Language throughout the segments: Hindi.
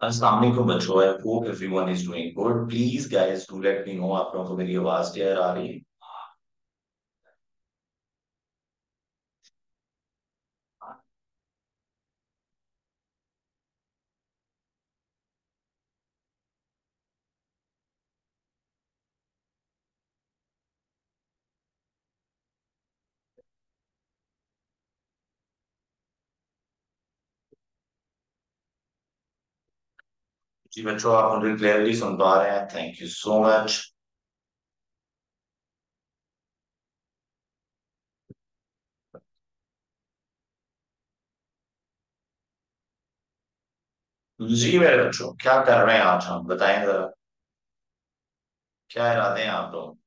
अस्सलाम वालेकुम बच्चों। I hope everyone is doing good. Please guys do let me know आप लोगों को मेरी आवाज क्लियर आ रही है। जी बच्चों, आप मुझे क्लियरली सुन पा रहे हैं? Thank you so much. जी मेरे बच्चों, क्या कर रहे हैं आज हम बताएं जरा। क्या इरादे हैं आप लोग?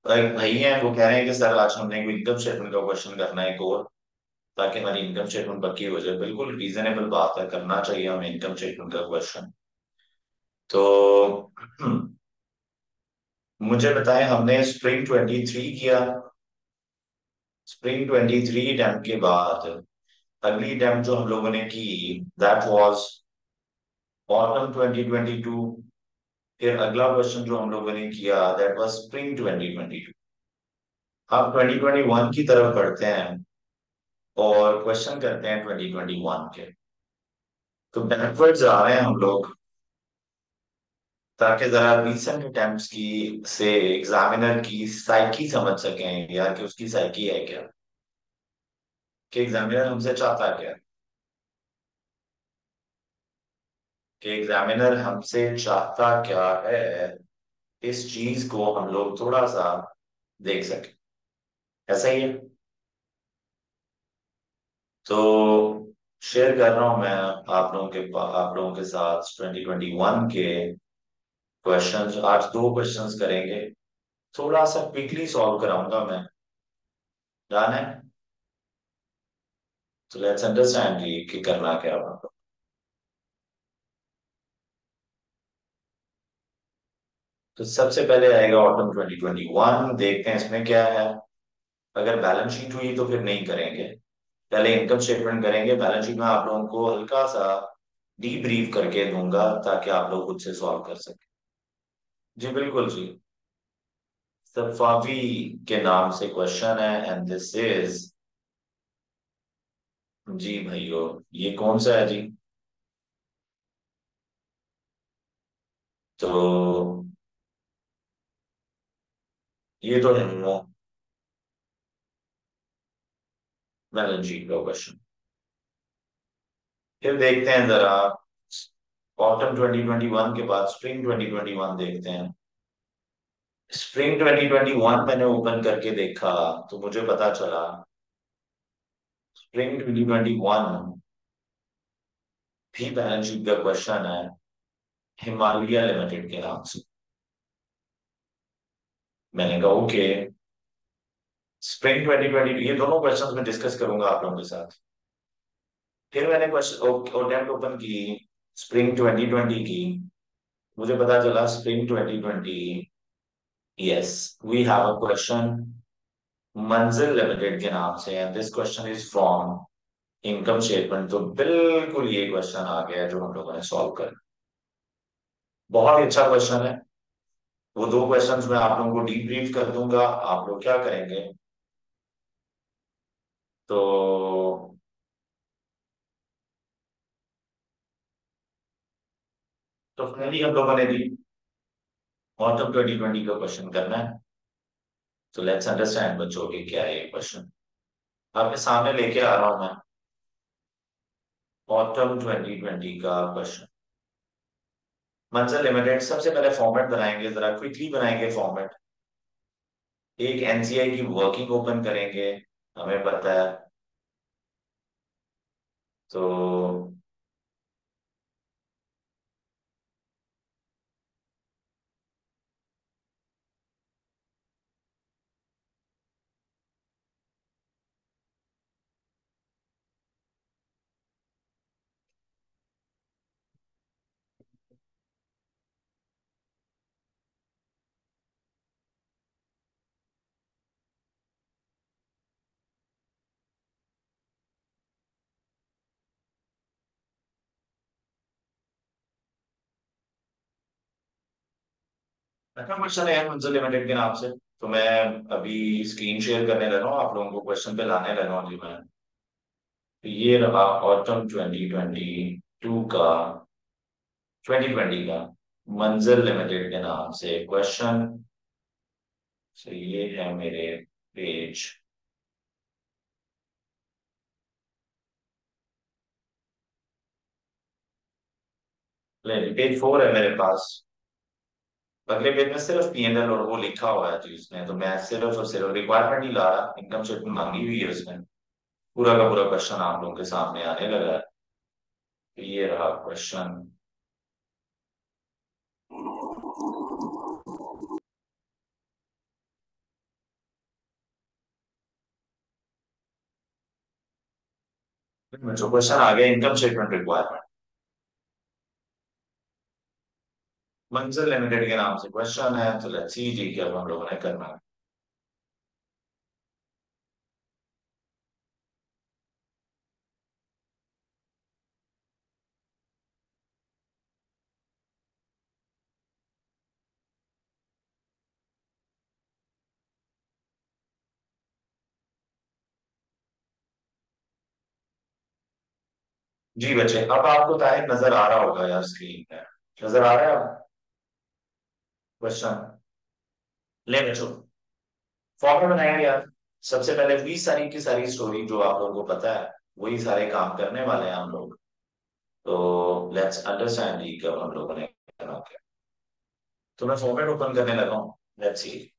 तो एक भाई हैं, वो कह रहे हैं कि सर आज हमने कोई इनकम स्टेटमेंट का क्वेश्चन करना है एक और, ताकि हमारी इनकम स्टेटमेंट पक्की हो जाए। बिल्कुल रीजनेबल बात है, करना चाहिए हमें इनकम स्टेटमेंट का क्वेश्चन। तो मुझे बताएं, हमने स्प्रिंग 23 किया। स्प्रिंग 23 अटेम्प्ट के बाद अगली अटेम्प्ट जो हम लोगों ने की, दैट वाज ऑटम 2022। फिर अगला क्वेश्चन जो हम लोगों ने किया, दैट वाज स्प्रिंग 2022। अब 2021 की तरफ बढ़ते हैं और क्वेश्चन करते हैं 2021 के। तो बैकवर्ड्स आ रहे हैं हम लोग, ताकि जरा रिसेंट अटेम्प्ट्स की से एग्जामिनर की साइकी समझ सकें, या कि उसकी साइकी है क्या, कि एग्जामिनर हमसे चाहता क्या, कि एग्जामिनर हमसे चाहता क्या है। इस चीज को हम लोग थोड़ा सा देख सके। ऐसा ही है। तो शेयर कर रहा हूं मैं आप लोगों के साथ 2021 के क्वेश्चंस। आज दो क्वेश्चंस करेंगे, थोड़ा सा क्विकली सॉल्व कराऊंगा मैं। डन है? तो लेट्स अंडरस्टैंड कि करना क्या होगा। तो सबसे पहले आएगा ऑटम 2021। देखते हैं इसमें क्या है। अगर बैलेंस शीट हुई तो फिर नहीं करेंगे, पहले इनकम स्टेटमेंट करेंगे। बैलेंस शीट में आप लोगों को हल्का सा डीब्रीफ करके दूंगा, ताकि आप लोग खुद से सॉल्व कर सकें। जी बिल्कुल जी। सफावी के नाम से क्वेश्चन है, एंड दिस इज। जी भाइयों, ये कौन सा है जी? तो ये तो है बैलेंस शीट का क्वेश्चन। फिर देखते हैं जरा, ऑटम 2021 के बाद स्प्रिंग 2021 देखते हैं। स्प्रिंग 2021 मैंने ओपन करके देखा, तो मुझे पता चला स्प्रिंग 2021 भी बैलेंस शीट का क्वेश्चन है, हिमालय लिमिटेड के नाम से। मैंने कहा ओके, स्प्रिंग 2020 ये दोनों क्वेश्चंस मैं डिस्कस करूंगा आप लोगों के साथ। फिर मैंने क्वेश्चन अटेम्प्ट ओपन की स्प्रिंग 2020 की। मुझे पता चला spring 2020, yes, we have a question Manzil limited के नाम से, and this question is from income statement. तो बिल्कुल ये क्वेश्चन आ गया है जो हम लोगों ने सॉल्व कर। बहुत ही अच्छा क्वेश्चन है। वो दो क्वेश्चंस मैं आप लोगों को डीप ब्रीफ कर दूंगा। आप लोग क्या करेंगे, तो फाइनली हम लोगों ने दी ऑटम 2020 का क्वेश्चन करना है। तो लेट्स अंडरस्टैंड बच्चों की क्या है ये क्वेश्चन। आपके सामने लेके आ रहा हूं मैं ऑटम 2020 का क्वेश्चन। मंजिल लिमिटेड, सबसे पहले फॉर्मेट बनाएंगे, जरा क्विकली बनाएंगे फॉर्मेट। एक एनसीआई की वर्किंग ओपन करेंगे, हमें पता है। तो अच्छा क्वेश्चन है मंजिल लिमिटेड के नाम से। तो मैं अभी स्क्रीन शेयर करने लगा हूँ, आप लोगों को क्वेश्चन पे लाने लगा हूँ जी मैं। तो ये रहा ऑटम 2022 का, 2020 का मंजिल लिमिटेड के नाम से क्वेश्चन। तो ये है मेरे पेज, पेज 4 है मेरे पास। अगले पेज में सिर्फ पीएनएल और वो लिखा हुआ है, तो इसमें तो मैं सिर्फ और सिर्फ रिक्वायरमेंट ही ला रहा, इनकम स्टेटमेंट मांगी हुई है उसमें। पूरा का पूरा क्वेश्चन आप लोगों के सामने आने लगा है। तो ये रहा क्वेश्चन। जो क्वेश्चन आ गया इनकम स्टेटमेंट रिक्वायरमेंट, मंजिल लिमिटेड के नाम से क्वेश्चन है। तो लेट्स सी जी क्या हम लोगों ने करना है। जी बच्चे, अब आपको टाइप नजर आ रहा होगा यार स्क्रीन पे, नजर आ रहा है क्वेश्चन। ले बच्चों, फॉर्मूला बनाएंगे यार। सबसे पहले वही सारी की सारी स्टोरी जो आप लोगों को पता है, वही सारे काम करने वाले हैं हम लोग। तो लेट्स अंडरस्टैंड दी कब हम लोगों ने करना क्या। तो मैं फॉर्मेट ओपन करने लगा हूँ, लेट्स सी।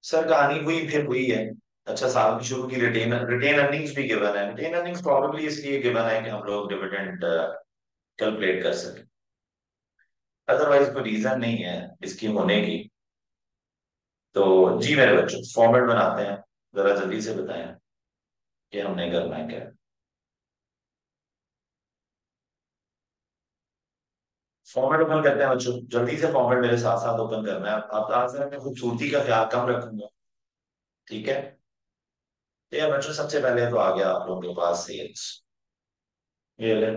सर कहानी हुई फिर हुई है। अच्छा साल की शुरू की रिटेन रिटेन अर्निंग्स भी गिवन है। रिटेन अर्निंग्स प्रॉब्लली इसलिए गिवन है कि हम लोग डिविडेंड कैलकुलेट कर सकें, अदरवाइज कोई रीजन नहीं है इसकी होने की। तो जी मेरे बच्चों, फॉर्मेट बनाते हैं, जरा जल्दी से बताएं कि हमने करना है क्या। फॉर्मेट ओपन करते हैं बच्चों, जल्दी से फॉर्मेट मेरे साथ साथ ओपन करना है। अब आज जरा मैं खूबसूरती का ख्याल कम रखूंगा, ठीक है। तो यार बच्चों सबसे पहले तो आ गया आप लोगों के पास सेल्स। ये ले,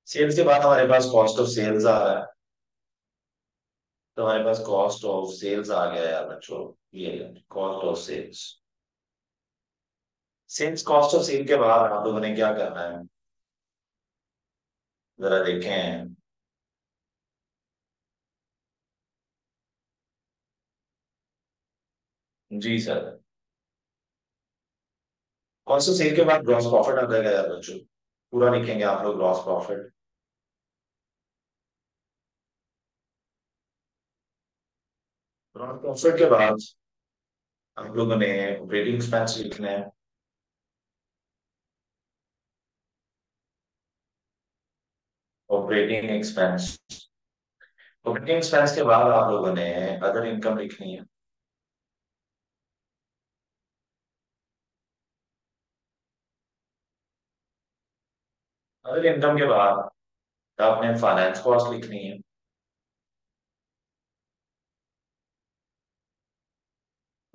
सेल्स के बाद हमारे पास कॉस्ट ऑफ सेल्स आ रहा है। तो हमारे पास कॉस्ट ऑफ सेल्स आ गया यार बच्चों। ये cost of sales, sales cost of sale के बाद आप लोगों ने क्या करना है, जरा देखें। जी सर, कॉस्ट ऑफ सेल के बाद ग्रॉस प्रॉफिट आ जाएगा यार बच्चों। पूरा लिखेंगे आप लोग ग्रॉस प्रॉफिट। ग्रॉस प्रॉफिट के बाद आप लोगों ने ऑपरेटिंग एक्सपेंस लिखना है। Operating expense. ऑपरेटिंग एक्सपेंस के बाद आप लोगों ने अदर इनकम लिखनी है। अदर इनकम के बाद आपने फाइनेंस कॉस्ट लिखनी है।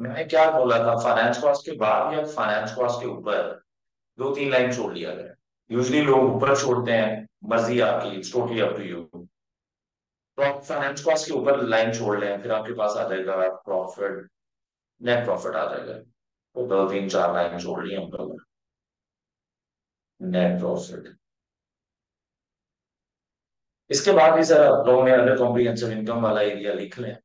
मैंने क्या बोला था, फाइनेंस कॉस्ट के बाद या फाइनेंस कॉस्ट के ऊपर? दो तीन लाइन छोड़ लिया गया। यूजली लोग ऊपर छोड़ते हैं, मर्जी आपकी, it's totally up to you. तो आप फाइनेंस कॉस्ट के ऊपर लाइन छोड़ लें, फिर आपके पास आ जाएगा प्रॉफिट, नेट प्रॉफिट आ जाएगा। तो दो तीन चार लाइन छोड़ ली हम लोग। Net profit. इसके बाद भी सर आप लोगों ने अदर कॉम्प्रिहेंसिव इनकम वाला एरिया लिख लें।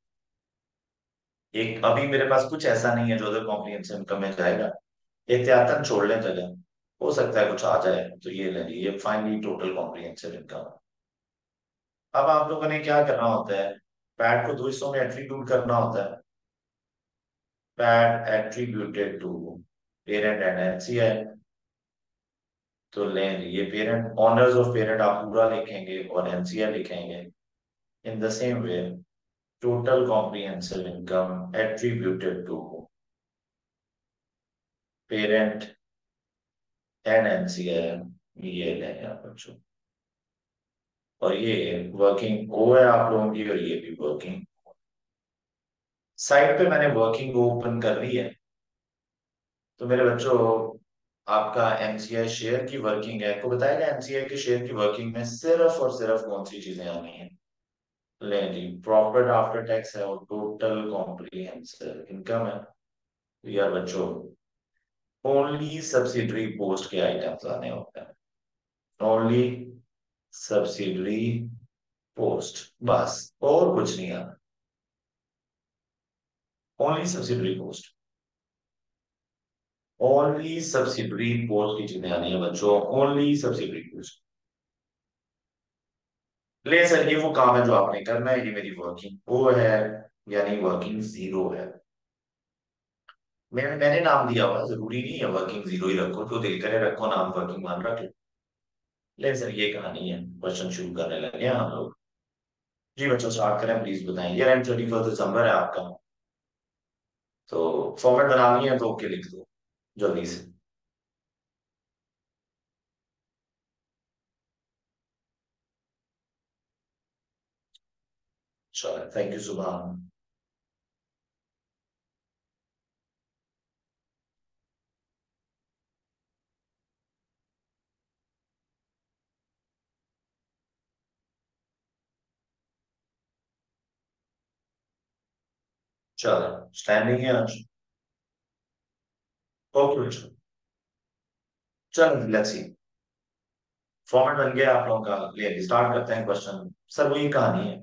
एक अभी मेरे पास कुछ ऐसा नहीं है जो अदर कॉम्प्रिहेंसिव इनकम में जाएगा। एहतियातन छोड़ लें जगह, हो सकता है कुछ आ जाए, तो ये ले लीजिए फाइनली टोटल कॉम्प्रिहेंसिव इनकम। अब आप लोगों ने क्या करना होता है, पैट को दो हिस्सों में एट्रीब्यूट करना होता है। PAT attributed to parent and NCI. तो लें ये पेरेंट, ऑनर्स ऑफ पेरेंट आप पूरा लिखेंगे और एनसीआई लिखेंगे। In the same way total comprehensive income attributed to parent and NCI, ये लें आप बच्चों। और ये वर्किंग ओ है आप लोगों की, और ये भी वर्किंग। साइड पे मैंने वर्किंग ओ ओपन कर ली है। तो मेरे बच्चों, आपका एमसीआई शेयर की वर्किंग है, आपको बताएगा एमसीआई के शेयर की वर्किंग में सिर्फ और सिर्फ कौन सी चीजें आनी है। ले जी, प्रॉफिट आफ्टर टैक्स है और टोटल कॉम्प्रिहेंसिव इनकम है। तो यार बच्चों, ओनली सब्सिडरी पोस्ट के आइटम्स आने होते हैं। ओनली सब्सिडरी पोस्ट, बस और कुछ नहीं आना। Only subsidiary post, only subsidiary post की चीजें आनी है बच्चों, ओनली सब्सिडरी पोस्ट। ले सर, ये वो काम है जो आपने करना है, ये मेरी वर्किंग वो है, यानी वर्किंग जीरो है। मैंने नाम दिया हुआ है, जरूरी नहीं है वर्किंग जीरो ही रखो, तो दिल करे रखो नाम वर्किंग मान रख लो। ले सर, ये कहानी है, क्वेश्चन शुरू करने लगे हैं हम लोग। जी बच्चों, स्टार्ट करें प्लीज, बताएं। यार एंड 31 दिसंबर है आपका, तो फॉर्मेट बनानी है तो ओके लिख दो जल्दी से। चलो, थैंक यू सुबह। चलो, स्टैंडिंग है आज। ओके बच्चों, चलो लेट्स सी। फॉर्मेट बन गया आप लोगों का, ले स्टार्ट करते हैं क्वेश्चन। सर वही कहानी है,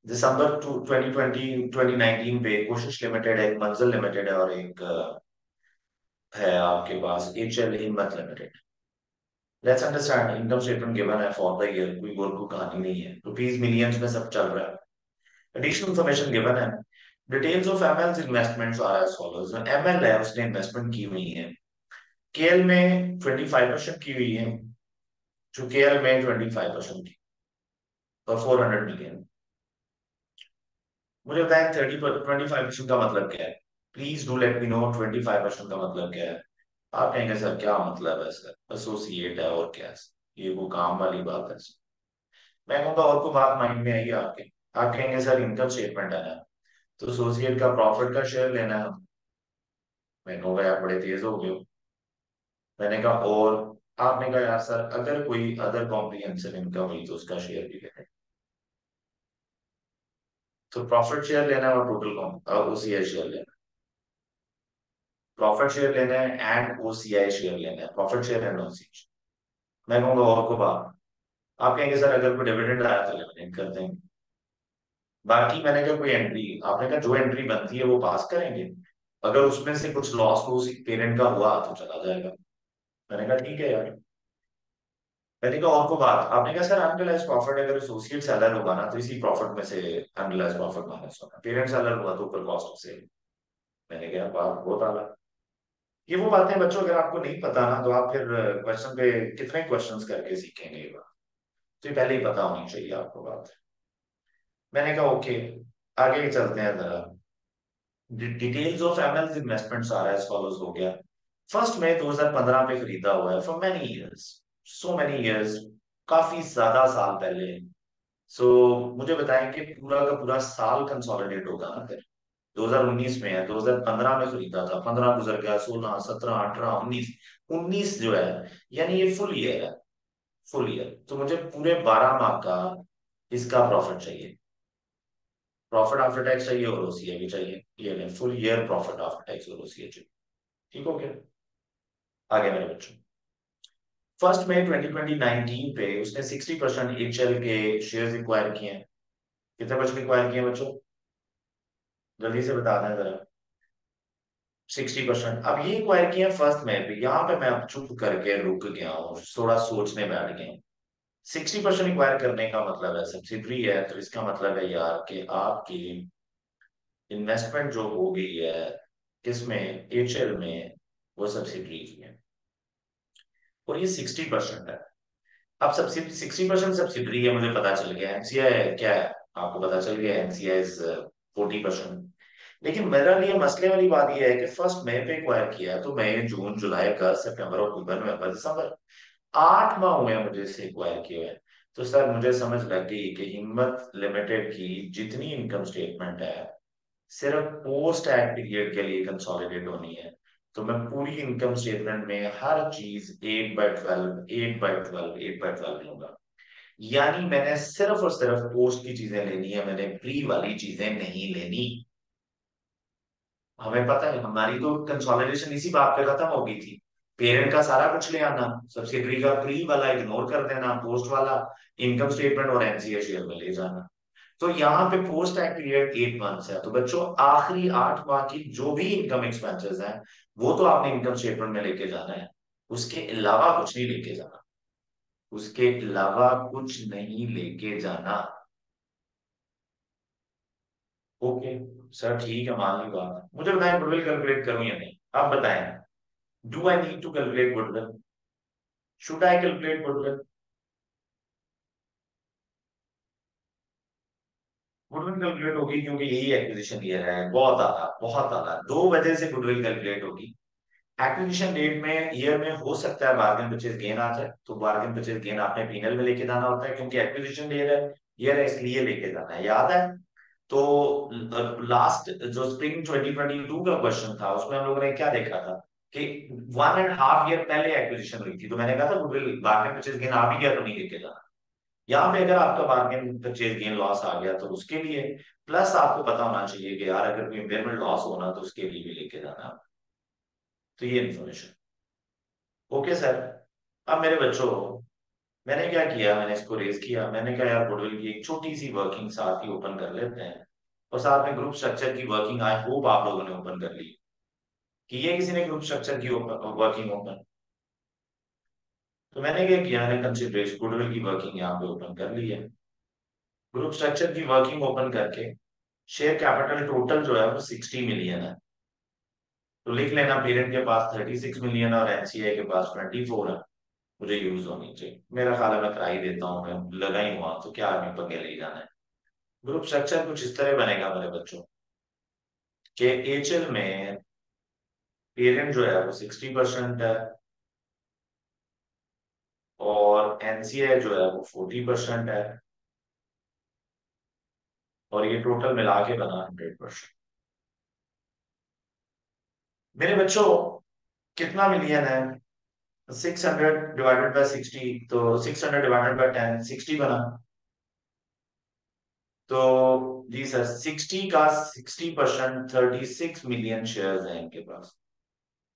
दिसंबर 2020 पे कोशिश लिमिटेड है, एक मंजिल लिमिटेड है, और एक है आपके पास एचएल हिम्मत limited. Let's understand, income statement given है फॉर द ईयर, कोई और कोई कहानी नहीं है, रुपीज मिलियंस में सब चल रहा है। एडिशनल इंफॉर्मेशन गिवन है। Details of ML investments are as follows. ML है, उसने इन्वेस्टमेंट की हुई है। केएल में 25% की हुई है, जो केएल में 25% की, और 400 मिलियन। मुझे बताएं 25% का मतलब क्या है। Please do let me know 25% का मतलब क्या है। आप कहेंगे सर क्या मतलब है, सर एसोसिएट है और क्या है, ये वो काम वाली बात है। मैं कहूँगा और को बात माइंड में आई आपके। आप कहेंगे सर इनकम स्टेटमेंट है ना, तो एसोसिएट का प्रॉफिट का शेयर लेना है। मैं कहूँगा यार बड़े तेज हो गए हो। मैंने कहा और, आपने कहा यार सर अगर कोई अदर कॉम्प्रिहेंसिव इनकम हुई तो उसका शेयर भी लेना है। तो प्रॉफिट शेयर लेना है और टोटल ओसीआई शेयर लेना है। प्रॉफिट शेयर लेना है एंड ओसीआई शेयर लेना है, प्रॉफिट शेयर एंड ओसीआई। मैं कहूंगा और को बात। आप कहेंगे सर अगर कोई डिविडेंड आया तो डिविडेंड कर देंगे। बाकी मैंने कहा कोई एंट्री, आपने कहा जो एंट्री बनती है वो पास करेंगे, अगर उसमें से कुछ लॉस तो उसी पेरेंट का हुआ तो चला जाएगा। मैंने कहा ठीक है यार। मैंने कहा और को बात, आपने कहा सर अनरियलाइज प्रॉफिट अगर एसोसिएट सेलर होगा ना तो इसी प्रॉफिट में से अनरियलाइज प्रॉफिट माइनस होगा, पेरेंट सेलर हुआ तो ऊपर कॉस्ट ऑफ सेल। मैंने कहा बात बहुत आला। ये वो बातें बच्चों, अगर आपको नहीं पता ना तो आप फिर क्वेश्चन पे कितने क्वेश्चंस करके सीखेंगे ये बात। तो ये पहले ही पता होनी चाहिए आपको बात। मैंने कहा ओके, आगे चलते हैं जरा। डिटेल्स ऑफ एमएल इन्वेस्टमेंट सारा एज फॉलोज हो गया। फर्स्ट में 2015 पे खरीदा हुआ है for many years, so many years, काफी ज्यादा साल पहले। सो मुझे बताएं कि पूरा का पूरा साल कंसोलिडेट होगा ना फिर। 2019 में है, 2015 में खरीदा था, 15 गुजर गया, 16, 17, 18, 19, 19 जो है, यानी ये फुल ईयर है। फुल ईयर तो मुझे पूरे 12 माह का इसका प्रॉफिट चाहिए। प्रॉफिट आफ्टर टैक्स चाहिए और ओसीए भी चाहिए। ये लें, full year profit after tax और ओसीए चाहिए। ठीक हो गया? आगे मेरे बच्चों, फर्स्ट में 2019 पे उसने 60% एचएल के शेयर्स एक्वायर किए हैं। कितने परसेंट एक्वायर किए हैं बच्चों? जल्दी से बता दें जरा। 60%। अब ये एक्वायर किए हैं फर्स्ट में भी, यहाँ पे मैं अब चुप करके रुक गया हूँ, थोड़ा सोचने बैठ गया हूँ। 60% एक्वायर करने का मतलब है सब्सिडरी है, तो इसका मतलब है यार कि आपकी इन्वेस्टमेंट जो हो गई है किसमें, एचएल में, वो सब्सिडरी की है। और ये 60% है। अब सब्सिडी 60% सब्सिडरी है, मुझे पता चल गया। एमसीआई क्या है आपको पता चल गया, एमसीआई इज 40%। लेकिन मेरा लिए मसले वाली बात यह है कि फर्स्ट मई पे एक्वायर किया है, तो मई, जून, जुलाई, अगस्त, सितंबर, अक्टूबर, नवंबर, दिसंबर, 8 माह हुए हैं मुझे इसे एक्वायर किए हुए। तो सर मुझे समझ लग गई कि हिम्मत लिमिटेड की जितनी इनकम स्टेटमेंट है सिर्फ पोस्ट टैक्स पीरियड के लिए कंसोलिडेट होनी है। तो मैं पूरी इनकम स्टेटमेंट में हर चीज 8/12, 8/12, 8/12 लूंगा। यानी मैंने सिर्फ और सिर्फ पोस्ट की चीजें लेनी है, मैंने प्री वाली चीजें नहीं लेनी। हमें पता है हमारी तो कंसोलिडेशन इसी बात पे खत्म हो गई थी। पेरेंट का सारा कुछ ले आना, सब्सिडरी का प्री वाला इग्नोर कर देना, पोस्ट वाला इनकम स्टेटमेंट और एनसीए शेयर में ले जाना। तो यहाँ पे पोस्ट टैक्स पीरियड 8 मंथ्स है, तो बच्चों आखिरी 8 माह की जो भी इनकम एक्सपेंसेस हैं वो तो आपने इनकम स्टेटमेंट में लेके जाना है। उसके अलावा कुछ नहीं लेके जाना। उसके अलावा कुछ नहीं लेके जाना। ओके सर, ठीक है, मान ली बात। मुझे बताएं गुडविल कैलकुलेट करूं या नहीं, आप बताएं। Do I need to calculate goodwill? Should I calculate goodwill? Goodwill calculate होगी क्योंकि यही एक्विजिशन ईयर है, बहुत ज्यादा 2 वजह से गुडविल कैलकुलेट होगी। एक्विजिशन डेट में ईयर में हो सकता है बार्गेन परचेज गेन आ जाए, तो बार्गेन परचेज गेन आपने पीनल में लेके जाना होता है क्योंकि एक्विजिशन डेट है, ईयर है, इसलिए लेके जाना है, याद है? तो लास्ट जो स्प्रिंग 2022 का क्वेश्चन था उसमें हम लोगों ने क्या देखा था कि 1.5 ईयर पहले एक्विजिशन हुई थी, तो मैंने कहा था गुडविल बार्गेन परचेज गेन आ भी गया तो नहीं लेके जाना। यहाँ पे अगर आपका बार्गेन परचेज गेन लॉस आ गया तो उसके लिए, प्लस आपको पता होना चाहिए कि यार अगर कोई इम्पेयरमेंट लॉस होना तो उसके लिए भी लेके जाना है। तो ये इन्फॉर्मेशन। Okay sir. अब मेरे बच्चों, मैंने क्या किया, मैंने इसको रेज किया, मैंने कहा यार गुडविल की एक छोटी सी वर्किंग साथ ही ओपन कर लेते हैं। और साथ में ग्रुप स्ट्रक्चर की वर्किंग आई होप आप लोगों ने ओपन कर ली। की है किसी ने ग्रुप स्ट्रक्चर की वर्किंग ओपन? तो मैंने क्या किया, मैंने कंसिडरेशन गुडविल की वर्किंग यहाँ पे ओपन कर ली है। ग्रुप स्ट्रक्चर की वर्किंग ओपन करके शेयर कैपिटल टोटल जो है वो 60 मिलियन है। तो लिख लेना, पेरेंट के पास 36 मिलियन और एनसीआई के पास 24 है। मुझे यूज होनी चाहिए, मेरा ख्याल है मैं करा ही देता हूँ, मैं लगा ही हुआ तो क्या आदमी पंगे ले जाना है। ग्रुप स्ट्रक्चर कुछ इस तरह बनेगा मेरे बच्चों कि एचएल में पेरेंट जो है वो 60% है और एनसीआई जो है वो 40% है, और ये टोटल मिला के बना 100%। मेरे बच्चों, कितना मिलियन है? 600 डिवाइडेड बाय 60, तो 600 डिवाइडेड बाय 10, 60 बना। तो जी सर, 60 का 60%, 36 मिलियन शेयर्स हैं इनके पास,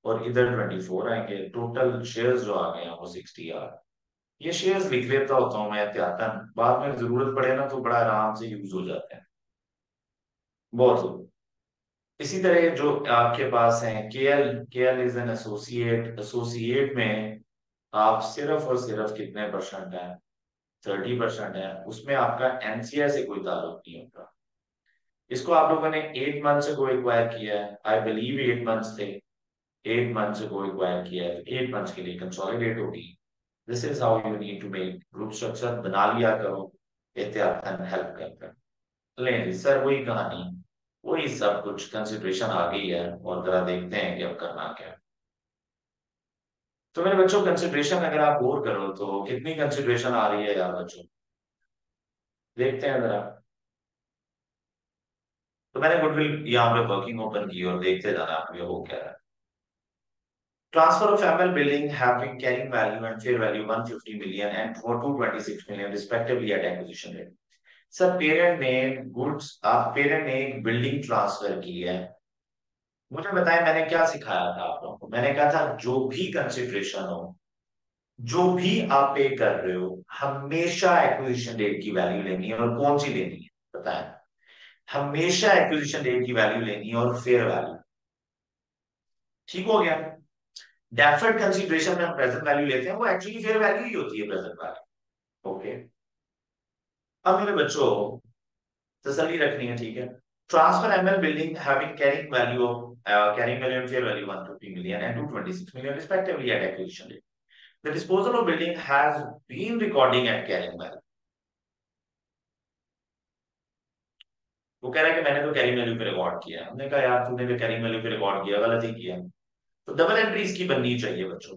और इधर 24 आएंगे, टोटल शेयर्स जो आ गए हैं वो 60 आ गए। ये शेयर्स लिख लेता होता हूँ मैं एहतियातन, बाद में जरूरत पड़े ना तो बड़ा आराम से यूज हो जाते हैं। बहुत। इसी तरह जो आपके पास है KL, KL is an associate, associate में आप सिर्फ और सिर्फ कितने परसेंट है? 30% है, उसमें आपका एनसीआई से कोई ताल्लुक नहीं होता। इसको आप लोगों ने 8 मंथ से को एक्वायर किया है, आई बिलीव 8 मंथ्स थे। 8 मंथ से को एक्वायर किया है, 8 मंथ्स के लिए कंसोलिडेट होगी। This is how you need to make group structure, बना लिया करो, एहतियातन हेल्प करता है। लें जी सर, वही कहानी, वही सब कुछ कंसिडरेशन आ गई है, और जरा देखते हैं कि अब करना क्या है। तो मेरे बच्चों, कंसिडरेशन अगर आप गौर करो तो कितनी कंसिडरेशन आ रही है यार बच्चों, देखते हैं जरा। तो मैंने गुडविल यहाँ पे वर्किंग ओपन की और देखते जाना आप ये हो क्या रहा है। Transfer of ML building have been carrying value and fair value 150 million and 226 million respectively at acquisition rate. Sir parent ने एक बिल्डिंग ट्रांसफर की है। मुझे बताएं मैंने क्या सिखाया था आप लोगों को, मैंने कहा था जो भी कंसिडरेशन हो, जो भी आप पे कर रहे हो, हमेशा एक्विजिशन डेट की वैल्यू लेनी है, और कौन सी लेनी है बताएं। हमेशा एक्विजिशन डेट की वैल्यू लेनी है और फेयर वैल्यू। ठीक हो गया। डेफर्ड कंसीडरेशन में हम प्रेजेंट वैल्यू लेते हैं, वो एक्चुअली फेयर वैल्यू ही होती है प्रेजेंट वैल्यू। ओके। अब मेरे बच्चों, तसल्ली रखनी है, ठीक है। Transfer ML building having carrying value and fair value 150 million and 226 million respectively at acquisition date. The disposal of building has been recording at carrying value. वो कह रहा है कि मैंने तो कैरिंग वैल्यू पे रिकॉर्ड किया। हमने कहा यार तूने तो कैरिंग वैल्यू पे रिकॉर्ड किया, गलत ही किया। तो डबल एंट्री इसकी बननी चाहिए बच्चों।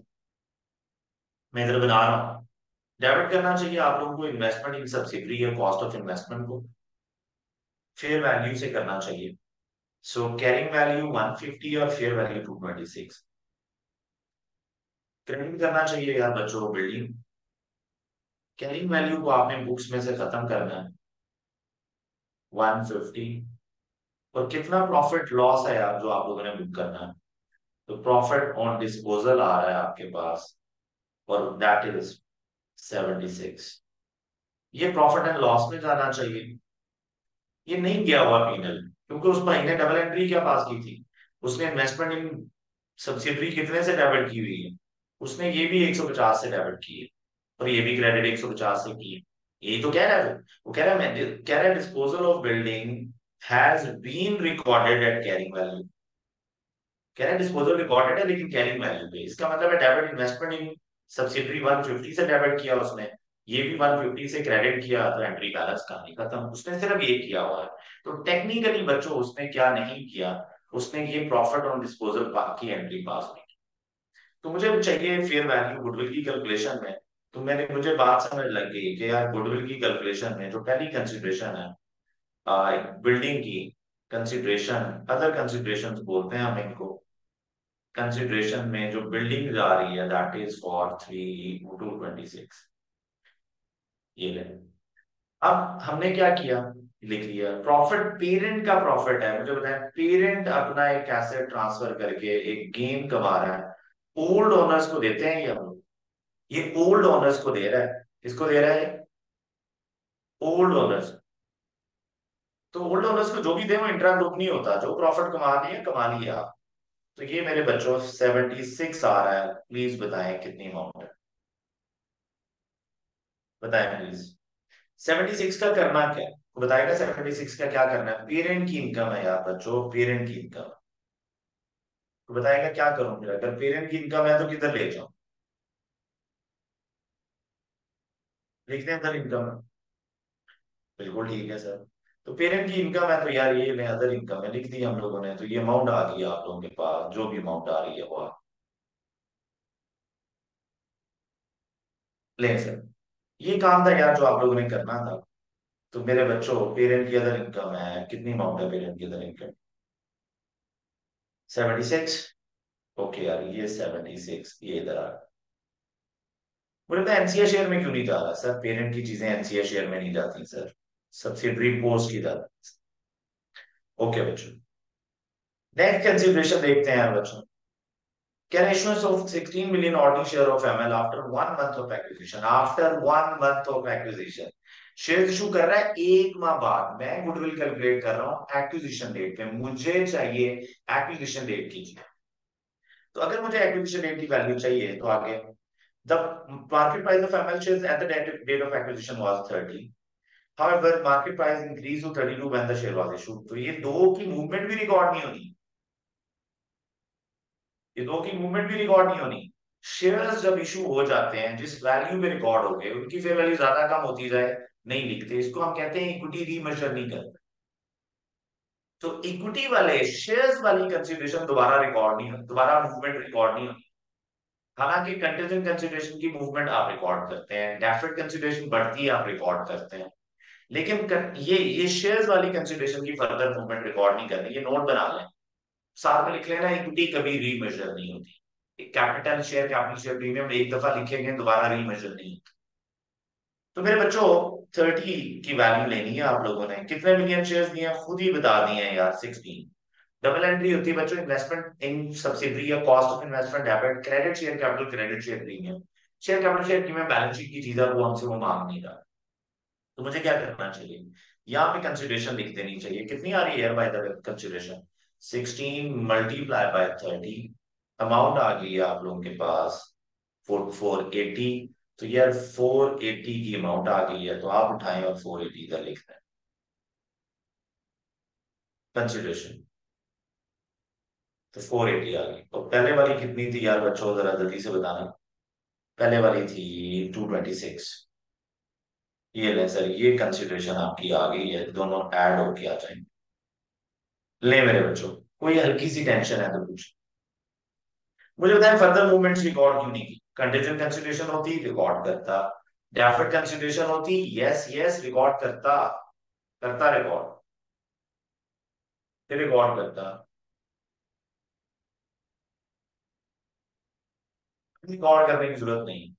मैं इधर बना रहा हूँ। डेबिट करना चाहिए आप लोगों को इन्वेस्टमेंट इन सब्सिडरी है, कॉस्ट ऑफ इन्वेस्टमेंट को फेयर वैल्यू से करना चाहिए। सो कैरिंग वैल्यू 150 और फेयर वैल्यू 226। क्रेडिट करना चाहिए यार बच्चों बिल्डिंग। कैरिंग वैल्यू को आपने बुक्स में से खत्म करना है, 150। और कितना प्रॉफिट लॉस है यार जो आप लोगों ने बुक करना है। तो प्रॉफिट ऑन डिस्पोजल आ रहा है आपके पास, और दैट इज 76। ये प्रॉफिट एंड लॉस में जाना चाहिए, ये नहीं गया हुआ पीनल, क्योंकि उस महीने डबल एंट्री क्या पास की थी। उसने इन्वेस्टमेंट इन सब्सिडरी कितने से डेबिट की हुई है, उसने ये भी 150 से डेबिट की है, और ये भी क्रेडिट 150 से की है। यही तो कह रहा है वो कह रहा है, मैं कह रहा है disposal of building has been recorded at carrying value. कह रहा है डिस्पोजल रिकॉर्डेड है लेकिन कैरिंग वैल्यू पे, इसका मतलब है डेबिट इन्वेस्टमेंट इन सब्सिडरी 150 से डेबिट किया उसने, ये भी 150 से क्रेडिट किया, तो एंट्री बैलेंस कहानी खत्म। उसने सिर्फ ये किया हुआ है। तो टेक्निकली बच्चों उसने क्या नहीं किया, उसने ये प्रॉफिट ऑन डिस्पोजल की एंट्री पास नहीं की। तो मुझे चाहिए फेयर वैल्यू गुडविल की कैलकुलेशन में। तो मैंने मुझे बात समझ लग गई कि यार गुडविल की कैलकुलेशन में जो पहली कंसिडरेशन है बिल्डिंग की कंसिडरेशन, अदर कंसिडरेशन बोलते हैं हम इनको, कंसिडरेशन में जो बिल्डिंग जा रही है दैट इज फॉर 3 226। ये ले। अब हमने क्या किया, लिख लिया प्रॉफिट, पेरेंट का प्रॉफिट है, मुझे बताएं पेरेंट अपना एक एसेट ट्रांसफर करके एक गेन कमा रहा है, ओल्ड ओनर्स को देते हैं ये हम लोग। ये ओल्ड ओनर्स को दे रहा है, किसको दे रहा है, ओल्ड ओनर्स। तो ओल्ड ओनर्स को जो भी दे वो इंट्रा ग्रुप नहीं होता, जो प्रॉफिट कमा लिया। तो ये मेरे बच्चों 76 आ रहा है, प्लीज बताएं कितनी अमाउंट है, बताएं प्लीज। 76 का करना क्या है, बताएगा 76 का क्या करना है। पेरेंट की इनकम है यार बच्चों, पेरेंट की इनकम। तो बताएगा क्या करूं फिर, अगर पेरेंट की इनकम है तो किधर ले जाऊं, लिखते हैं अदर इनकम। बिल्कुल ठीक है सर। तो पेरेंट की इनकम है तो यार ये ले अदर इनकम है, लिख दी हम लोगों ने। तो ये अमाउंट आ गई आप लोगों के पास, जो भी अमाउंट आ रही है वो ले सर। ये काम था यार जो आप लोगों ने करना था। तो मेरे बच्चों पेरेंट की अदर इनकम है, कितनी अमाउंट है पेरेंट की अदर इनकम, 76। ओके यार ये 76 ये इधर आ रहा है। मुझे तो एनसीए शेयर में क्यों नहीं जा रहा सर, पेरेंट की चीजें एनसीए शेयर में नहीं जाती सर, सब्सिडरी पोस्ट की जाती। ओके बच्चों, नेक्स्ट कंसिडरेशन देखते हैं यार बच्चों। Can issuance of 16 million ordinary share of ML after 1 month of acquisition, after 1 month of acquisition, share issue कर रहा है 1 माह बाद। मैं गुडविल कैलकुलेट कर रहा हूँ एक्विजिशन डेट पे, मुझे चाहिए एक्विजिशन डेट की। तो अगर मुझे एक्विजिशन डेट की वैल्यू चाहिए तो आगे, the market price of ML shares at the date of acquisition was 30. However, market price increased to 32 when the share was issued. तो ये दो की मूवमेंट भी रिकॉर्ड नहीं होनी, ये दो की मूवमेंट भी रिकॉर्ड नहीं होनी। शेयर्स जब इशू हो जाते हैं जिस वैल्यू में रिकॉर्ड हो गए उनकी फेयर वैल्यू ज्यादा कम होती जाए, नहीं लिखते, इसको हम कहते हैं इक्विटी रीमेजर नहीं करते। तो इक्विटी वाले शेयर्स वाली कंसिडरेशन दोबारा रिकॉर्ड नहीं, दोबारा मूवमेंट रिकॉर्ड नहीं होती। हालांकि कंटीजेंट कंसिडरेशन की मूवमेंट आप रिकॉर्ड करते हैं, डेफर्ड कंसिडरेशन बढ़ती है आप रिकॉर्ड करते हैं, लेकिन ये शेयर्स वाली कंसिडरेशन की फर्दर मूवमेंट रिकॉर्ड नहीं करनी, ये नोट बना लें, साथ में लिख लेना, इक्विटी कभी रीमेजर नहीं होती। कैपिटल शेयर प्रीमियम एक दफा लिखेंगे दोबारा रीमेजर नहीं होती। तो मेरे बच्चों 30 की वैल्यू लेनी है आप लोगों ने, कितने मिलियन शेयर्स दिए हैं खुद ही बता दिए हैं यार, 16। डबल एंट्री होती है बच्चों, इन्वेस्टमेंट इन सब्सिडरी या cost of investment debit, credit share capital, credit share premium. Share capital share premium balance sheet की चीज है, वो हमसे वो मांग नहीं रहा। तो मुझे क्या करना चाहिए, यहाँ पे कंसिडरेशन लिख देनी चाहिए, कितनी आ रही है by the way consideration, 16 multiply by 30, amount आ गई है आप लोगों के पास 480। तो यार 480 की अमाउंट आ गई है, तो आप उठाएं और 480 इधर लिख दें कंसिडरेशन। तो 480 आ गई, तो पहले वाली कितनी थी यार बच्चों, जरा जल्दी से बताना। पहले वाली थी 226। ये ले सर, ये कंसिडरेशन आपकी आ गई है, दोनों ऐड होके आ जाएंगे। ले मेरे बच्चों, कोई हल्की सी टेंशन है तो कुछ मुझे बताएं, फर्दर मूवमेंट्स रिकॉर्ड क्यों नहीं की? कंटीजेंट कंसिडरेशन होती रिकॉर्ड करता, डेफर्ड कंसिडरेशन होती यस यस रिकॉर्ड करता, करता रिकॉर्ड, फिर रिकॉर्ड करता, रिकॉर्ड करने की जरूरत नहीं।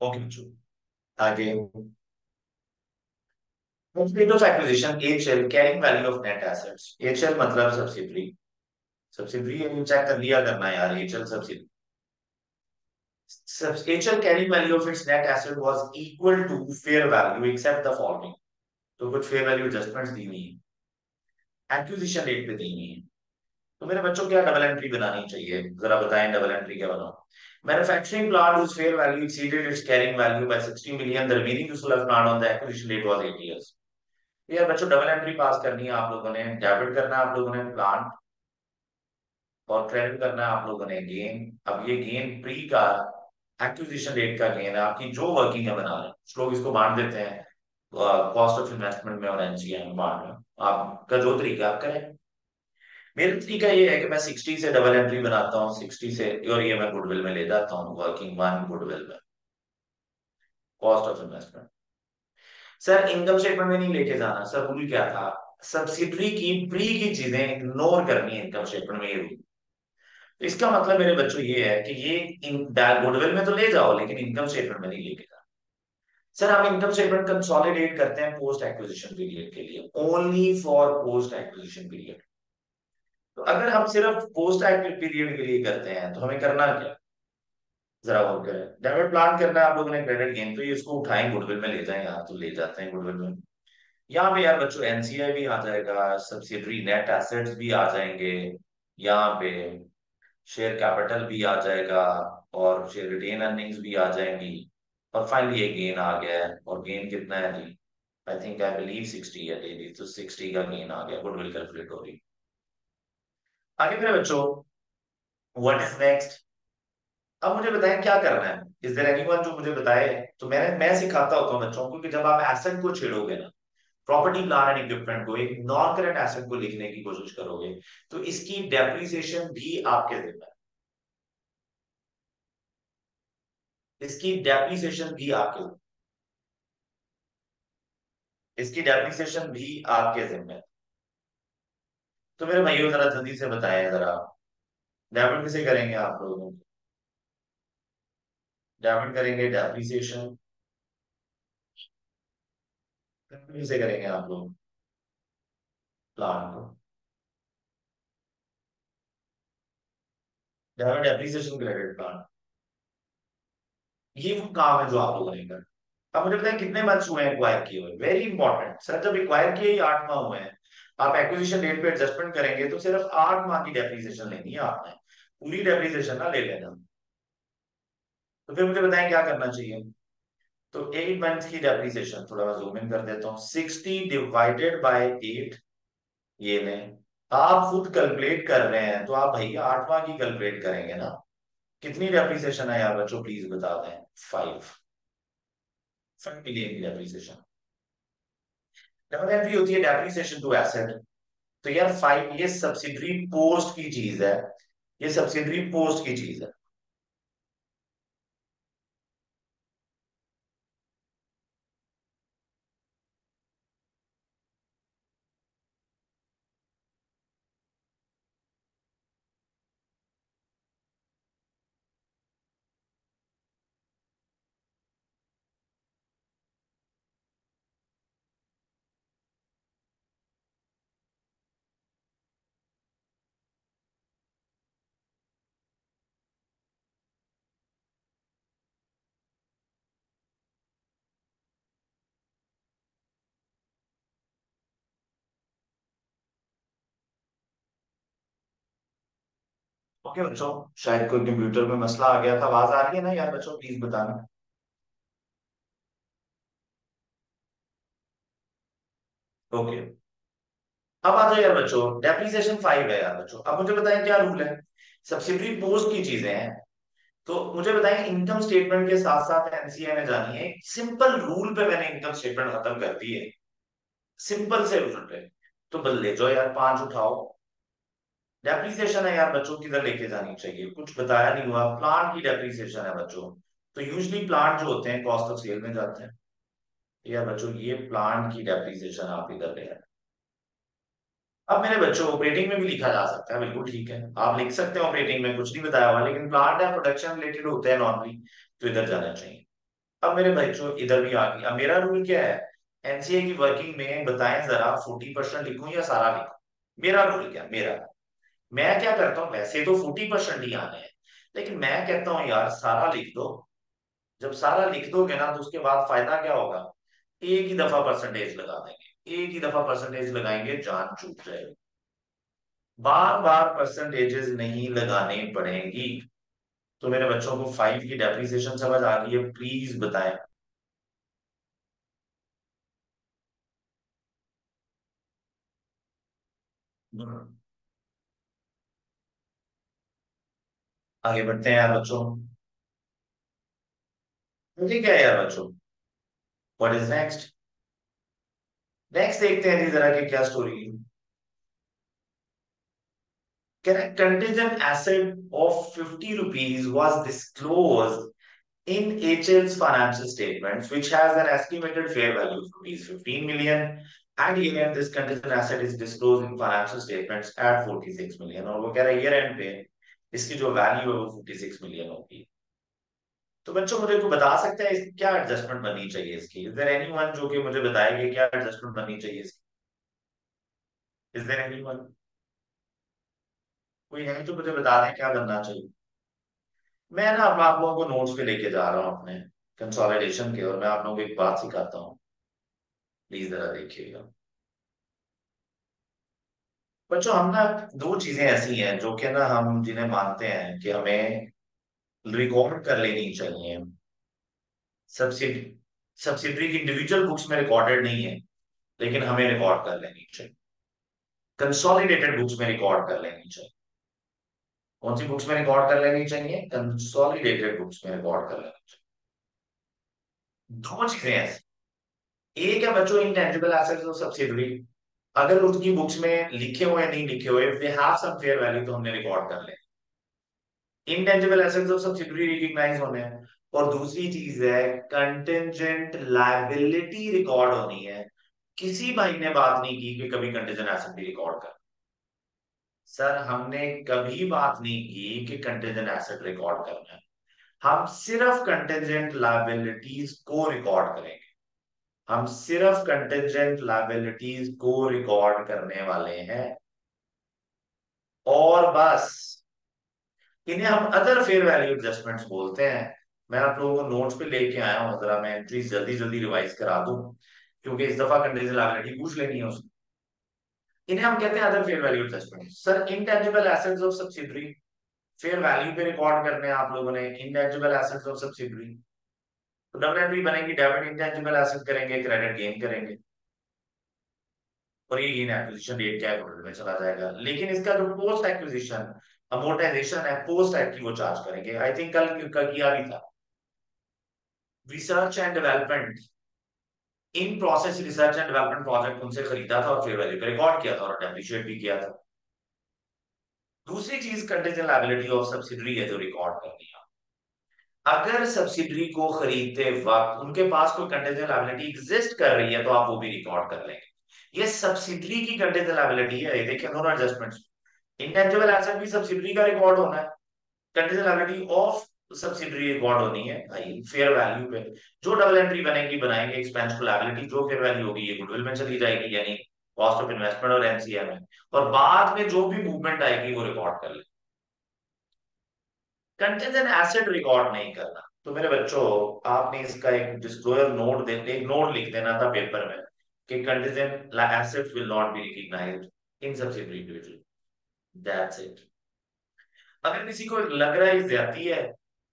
ओके बच्चों, आगे Date of acquisition HL carrying value of net assets, HL मतलब सब्सिडरी, सब्सिडरी चेक कर लिया करना यार, HL subsidiary, HL carrying value of its net asset was equal to fair value except the following। तो कुछ फेयर वैल्यू एडजस्टमेंट्स दी हुई है, एक्विजिशन रेट पे दी हुई है। तो मेरे बच्चों क्या डबल एंट्री बनानी चाहिए, जरा बताएं डबल एंट्री क्या बनाओ। Manufacturing plant whose fair value exceeded its carrying value by 60 million, the remaining useful life plan on the acquisition date was 8 years। यार बच्चों डबल एंट्री पास करनी है आप लोगों ने, डेबिट करना है आप लोगों ने प्लांट, और क्रेडिट करना है आप लोगों ने गेन। अब ये गेन प्री का एक्विजिशन रेट का गेन है, आपकी जो वर्किंग है बना लें, कुछ लोग इसको बांट देते हैं कॉस्ट ऑफ इन्वेस्टमेंट में और एनसीआई में बांट लें, आपका जो तरीका आप करें। मेरा तरीका ये है कि मैं 60 से डबल एंट्री बनाता हूँ, 60 से, और ये मैं गुडविल में ले जाता हूँ, वर्किंग वन गुडविल में, cost of investment. Sir income statement में नहीं लेके जाना, सर रूल क्या था, सब्सिडरी की प्री की चीजें इग्नोर करनी है इनकम स्टेटमेंट में, ये रूल। तो इसका मतलब मेरे बच्चों ये है कि ये इन गुडविल में तो ले जाओ लेकिन इनकम स्टेटमेंट में नहीं लेके जाना। सर हम इनकम स्टेटमेंट कंसोलिडेट करते हैं पोस्ट एक्विजिशन पीरियड के लिए, only for post acquisition period. तो अगर हम सिर्फ पोस्ट एक्विजिशन पीरियड के लिए करते हैं तो हमें करना क्या, जरा और करें, डेबिट प्लान करना है आप लोगों ने क्रेडिट गेन, तो ये इसको उठाएं गुडविल में ले जाएं यार, तो ले जाते हैं गुडविल में। यहाँ पे यार बच्चों एनसीआई भी आ जाएगा, सब्सिडरी नेट एसेट्स भी आ जाएंगे, यहाँ पे शेयर कैपिटल भी आ जाएगा, और शेयर रिटेन अर्निंग्स भी आ जाएंगी, और फाइनली ये गेन आ गया है, और गेन कितना है जी, आई थिंक आई बिलीव 60 है जी, तो 60 का गेन आ गया, गुडविल कैलकुलेट हो रही। आगे मेरे बच्चों, व्हाट इज नेक्स्ट, अब मुझे बताएं क्या करना है, इज देयर एनीवन जो मुझे बताए। तो मैं सिखाता होता हूँ बच्चों को कि जब आप एसेट को छेड़ोगे ना, प्रॉपर्टी प्लांट एंड इक्विपमेंट को, एक नॉन करंट एसेट को लिखने की कोशिश करोगे, तो इसकी डेप्रिसिएशन भी आपके जिम्मे है, इसकी डेप्रिसिएशन भी आपके, इसकी डेप्रिसिएशन भी आपके जिम्मे है। तो मेरे भाइयों जरा जल्दी से बताएं जरा, डेबिट किसे करेंगे आप लोग, डेबिट करेंगे डेप्रिसिएशन, किसे करेंगे आप लोग, प्लान को, डेबिट डेप्रिसिएशन क्रेडिट प्लान, ये वो काम है जो आप लोगों ने करना। अब मुझे बताएं कितने मंथ्स हुए हैं एक्वायर किए हुए, वेरी इंपॉर्टेंट सर, जब एक्वायर किए ही 8 माह हुए हैं, आप एक्विजिशन डेट पे एडजस्टमेंट करेंगे तो सिर्फ 8 माह की डेप्रिसिएशन लेनी है आपने। पूरी डेप्रिसिएशन ना ले लेना। तो फिर मुझे बताएं क्या करना चाहिए। तो 8 मंथ की डेप्रिसिएशन, थोड़ा मैं जूम इन कर देता हूँ, 60 डिवाइडेड बाय 8, ये लें। आप खुद कैलकुलेट कर रहे हैं तो आप भैया 8वां की कैलकुलेट करेंगे ना। कितनी डेप्रिसिएशन है यार बच्चों, प्लीज बता दें। 5 मिलियन की डेप्रिसिएशन। डबल एंट्री होती है डेप्रिसिएशन टू एसेट। तो यार 5, ये सब्सिडरी पोस्ट की चीज है, ये सब्सिडरी पोस्ट की चीज है। ओके बच्चों, शायद कोई कंप्यूटर में मसला आ गया था। आवाज आ रही है ना यार बच्चों, प्लीज बताना। ओके, अब आ जाओ यार बच्चों, डेप्रिसिएशन 5 है यार बच्चों। अब मुझे बताएं क्या रूल है। सब्सिडरी पोस्ट की चीजें हैं, तो मुझे बताएं इनकम स्टेटमेंट के साथ साथ एनसीए में जानी है। सिंपल रूल पे मैंने इनकम स्टेटमेंट खत्म कर दी है, सिंपल से रूल पे। तो बस ले जाओ यार, 5 उठाओ। डेप्रिसिएशन है यार बच्चों, किधर लेके जानी चाहिए, कुछ बताया नहीं हुआ। प्लांट की डेप्रिसिएशन है बच्चों, तो यूजली प्लांट जो होते हैं कॉस्ट ऑफ सेल में जाते हैं। तो यार बच्चों, ये प्लांट की डेप्रिसिएशन आप इधर ले आए। अब मेरे बच्चों, ऑपरेटिंग में भी लिखा जा सकता है, बिल्कुल ठीक है, आप लिख सकते हैं ऑपरेटिंग में, कुछ नहीं बताया हुआ, लेकिन प्लांट या प्रोडक्शन रिलेटेड होते हैं नॉर्मली, तो इधर जाना चाहिए। अब मेरे बच्चों इधर भी आ गई। अब मेरा रूल क्या है, एनसीए की वर्किंग में बताएं जरा, 40% लिखूं या सारा लिखूं। मेरा रूल क्या, मेरा, मैं क्या करता हूँ, वैसे तो 40% ही आने हैं, लेकिन मैं कहता हूँ यार सारा लिख दो। जब सारा लिख दोगे ना तो उसके बाद फायदा क्या होगा, एक ही दफा परसेंटेज लगा देंगे, एक ही दफा परसेंटेज लगाएंगे, जान छूट जाएगी। बार बार परसेंटेजेस नहीं लगाने पड़ेंगी। तो मेरे बच्चों को 5 की डेप्रिसिएशन समझ आ गई है, प्लीज बताएं। आगे बढ़ते हैं यार बच्चों। ठीक है यार बच्चों, व्हाट इज नेक्स्ट। नेक्स्ट देखते हैं जी जरा कि क्या स्टोरी है। Can a contingent asset of 50 rupees was disclosed in HL's financial statements, which has an estimated fair value of rupees 15 million, and year this contingent asset is disclosed in financial statements at 46 million, और वो कह रहा है ईयर एंड पे इसकी जो वैल्यू है वो 46 मिलियन होगी। तो बच्चों मुझे को बता सकते हैं क्या एडजस्टमेंट बननी चाहिए इसकी। इज देयर एनीवन जो कि मुझे बताएगा क्या एडजस्टमेंट बननी चाहिए इसकी। इज देयर एनीवन, कोई है तो मुझे बता दें क्या करना चाहिए। मैं ना अब आप लोगों को नोट्स पे लेके जा रहा हूँ अपने कंसोलिडेशन के, और मैं आप लोगों को एक बात सिखाता हूँ, प्लीज जरा देखिएगा। बच्चों हम ना, दो चीजें ऐसी हैं जो कि ना हम जिन्हें मानते हैं कि हमें रिकॉर्ड कर लेनी चाहिए। सब्सिडी सब्सिडरी की इंडिविजुअल बुक्स में रिकॉर्डेड नहीं है, लेकिन हमें रिकॉर्ड कर लेनी चाहिए। कंसोलिडेटेड बुक्स में रिकॉर्ड कर लेनी चाहिए। कौन सी बुक्स में रिकॉर्ड कर लेनी चाहिए, कंसोलिडेटेड बुक्स में रिकॉर्ड कर लेनी चाहिए। दो चीजें ऐसी, एक है बच्चों इंटेंजिबल एसेट्स ऑफ सब्सिडरी, अगर उसकी बुक्स में लिखे हुए नहीं लिखे हुए, they have some fair value, तो हमने रिकॉर्ड कर ले। Intangible assets of subsidiary recognise होने हैं। और दूसरी चीज है कंटिंजेंट लायबिलिटी रिकॉर्ड होनी है। किसी भाई ने बात नहीं की कि कभी कंटिंजेंट एसेट भी रिकॉर्ड कर। सर हमने कभी बात नहीं की कि कंटिंजेंट एसेट रिकॉर्ड करना है। हम सिर्फ कंटिंजेंट लायबिलिटीज को रिकॉर्ड करेंगे। हम सिर्फ कंटिंजेंट लायबिलिटीज को रिकॉर्ड करने वाले हैं, और बस। इन्हें हम अदर फेयर वैल्यू एडजस्टमेंट्स बोलते हैं। मैं आप लोगों को नोट्स पे लेके आया हूँ, जरा मैं एंट्रीज जल्दी जल्दी रिवाइज करा दूं, क्योंकि इस दफा कंटीजेंट लायबिलिटी पूछ लेनी है उसने। इन्हें हम कहते हैं other fair value adjustment. Sir intangible assets of subsidiary, fair value पे रिकॉर्ड करने हैं आप लोगों ने इंटेंजिबल एसेट्स ऑफ सब्सिडरी। तो डबल एंट्री बनेगी, डेबिट इंटेंजिबल एसेट करेंगे, क्रेडिट गेन करेंगे, और ये गेन एक्विजिशन रेट क्या है में चला जाएगा। लेकिन इसका जो पोस्ट एक्विजिशन अमोर्टाइजेशन है पोस्ट एक्ट की वो चार्ज करेंगे। आई थिंक कल किया भी था। Research and development, in process research and development project उनसे खरीदा था और फेयर वैल्यू पे रिकॉर्ड किया था और डेप्रिशिएट भी किया था। दूसरी चीज कंटीजेंट लायबिलिटी ऑफ सब्सिडरी है जो रिकॉर्ड करनी है। अगर सब्सिडरी को खरीदते वक्त उनके पास कोई कंटीजेंट लायबिलिटी एग्जिस्ट कर रही है तो आप वो भी रिकॉर्ड कर लेंगे। ये सब्सिडरी की कंटीजेंट लायबिलिटी है, ये देखिए दोनों एडजस्टमेंट्स। इंटेंजिबल एसेट भी सब्सिडरी का रिकॉर्ड होना है, contingent liability of subsidiary record होनी है भाई फेयर वैल्यू पे। जो डबल एंट्री बनेगी बनाएंगे एक्सपेंस टू लायबिलिटी, जो फेयर वैल्यू होगी ये गुडविल में चली जाएगी यानी कॉस्ट ऑफ इन्वेस्टमेंट और एनसीएम में, और बाद में जो भी मूवमेंट आएगी वो रिकॉर्ड कर ले। कंटीजेंट एसेट रिकॉर्ड नहीं करना, तो मेरे बच्चों आपने इसका एक डिस्क्लोजर नोट दे, एक नोट लिख देना था पेपर में कि contingent assets will not be recognised in subsidiary individual, that's it. अगर किसी को लग रहा है ज्यादती है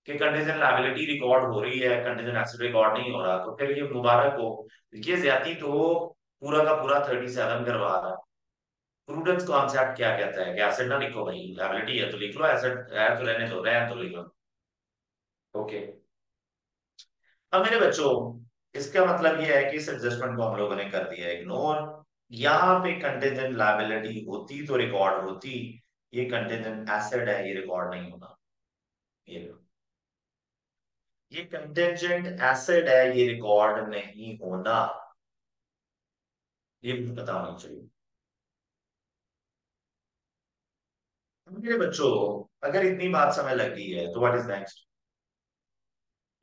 कि कंटीजेंट लायबिलिटी रिकॉर्ड हो रही है कंटीजेंट एसेट रिकॉर्ड नहीं हो रहा, तो फिर ये मुबारक हो, ये ज्यादती तो पूरा का पूरा 37 करवा रहा है। प्रूडेंस कॉन्सेप्ट क्या कहता है कि एसेट ना लिखो भाई, लायबिलिटी है तो लिख लो, एसेट है तो रहने दो, रहे तो लिख लो। ओके। अब मेरे बच्चों इसका मतलब ये है कि इस एडजस्टमेंट को हम लोगों ने कर दिया इग्नोर। यहाँ पे कंटीजेंट लायबिलिटी होती तो रिकॉर्ड होती, ये कंटीजेंट एसेट है ये रिकॉर्ड नहीं होना। ये लो। ये कंटीजेंट एसेट है ये रिकॉर्ड नहीं होना, ये मुझे पता होना चाहिए। मेरे बच्चों अगर इतनी बात समय लग गई है तो what is next?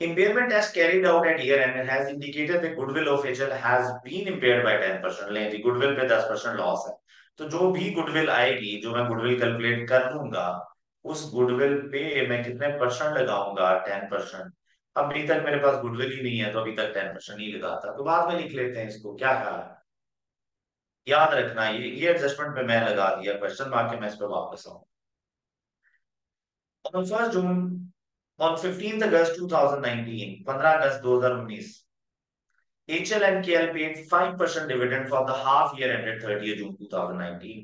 Impairment test carried out at year end has indicated the goodwill of HL has been impaired by 10%। लें जी गुडविल पे 10% लॉस है, तो जो भी गुडविल आएगी जो मैं गुडविल कैलकुलेट कर लूंगा उस गुडविल पे मैं कितने परसेंट लगाऊंगा? 10%। अभी तक मेरे पास गुडविल ही नहीं है तो अभी तक 10% नहीं लगाता, तो बाद में लिख लेते हैं इसको, क्या कहा है? याद रखना ये एडजस्टमेंट पे मैं लगा दिया क्वेश्चन मार्क के, मैं इस पे वापस आऊँ। On 1st June, on 15th August 2019, 15 August 2019, HL and KL paid 5% dividend for the half year ended 30th June 2019.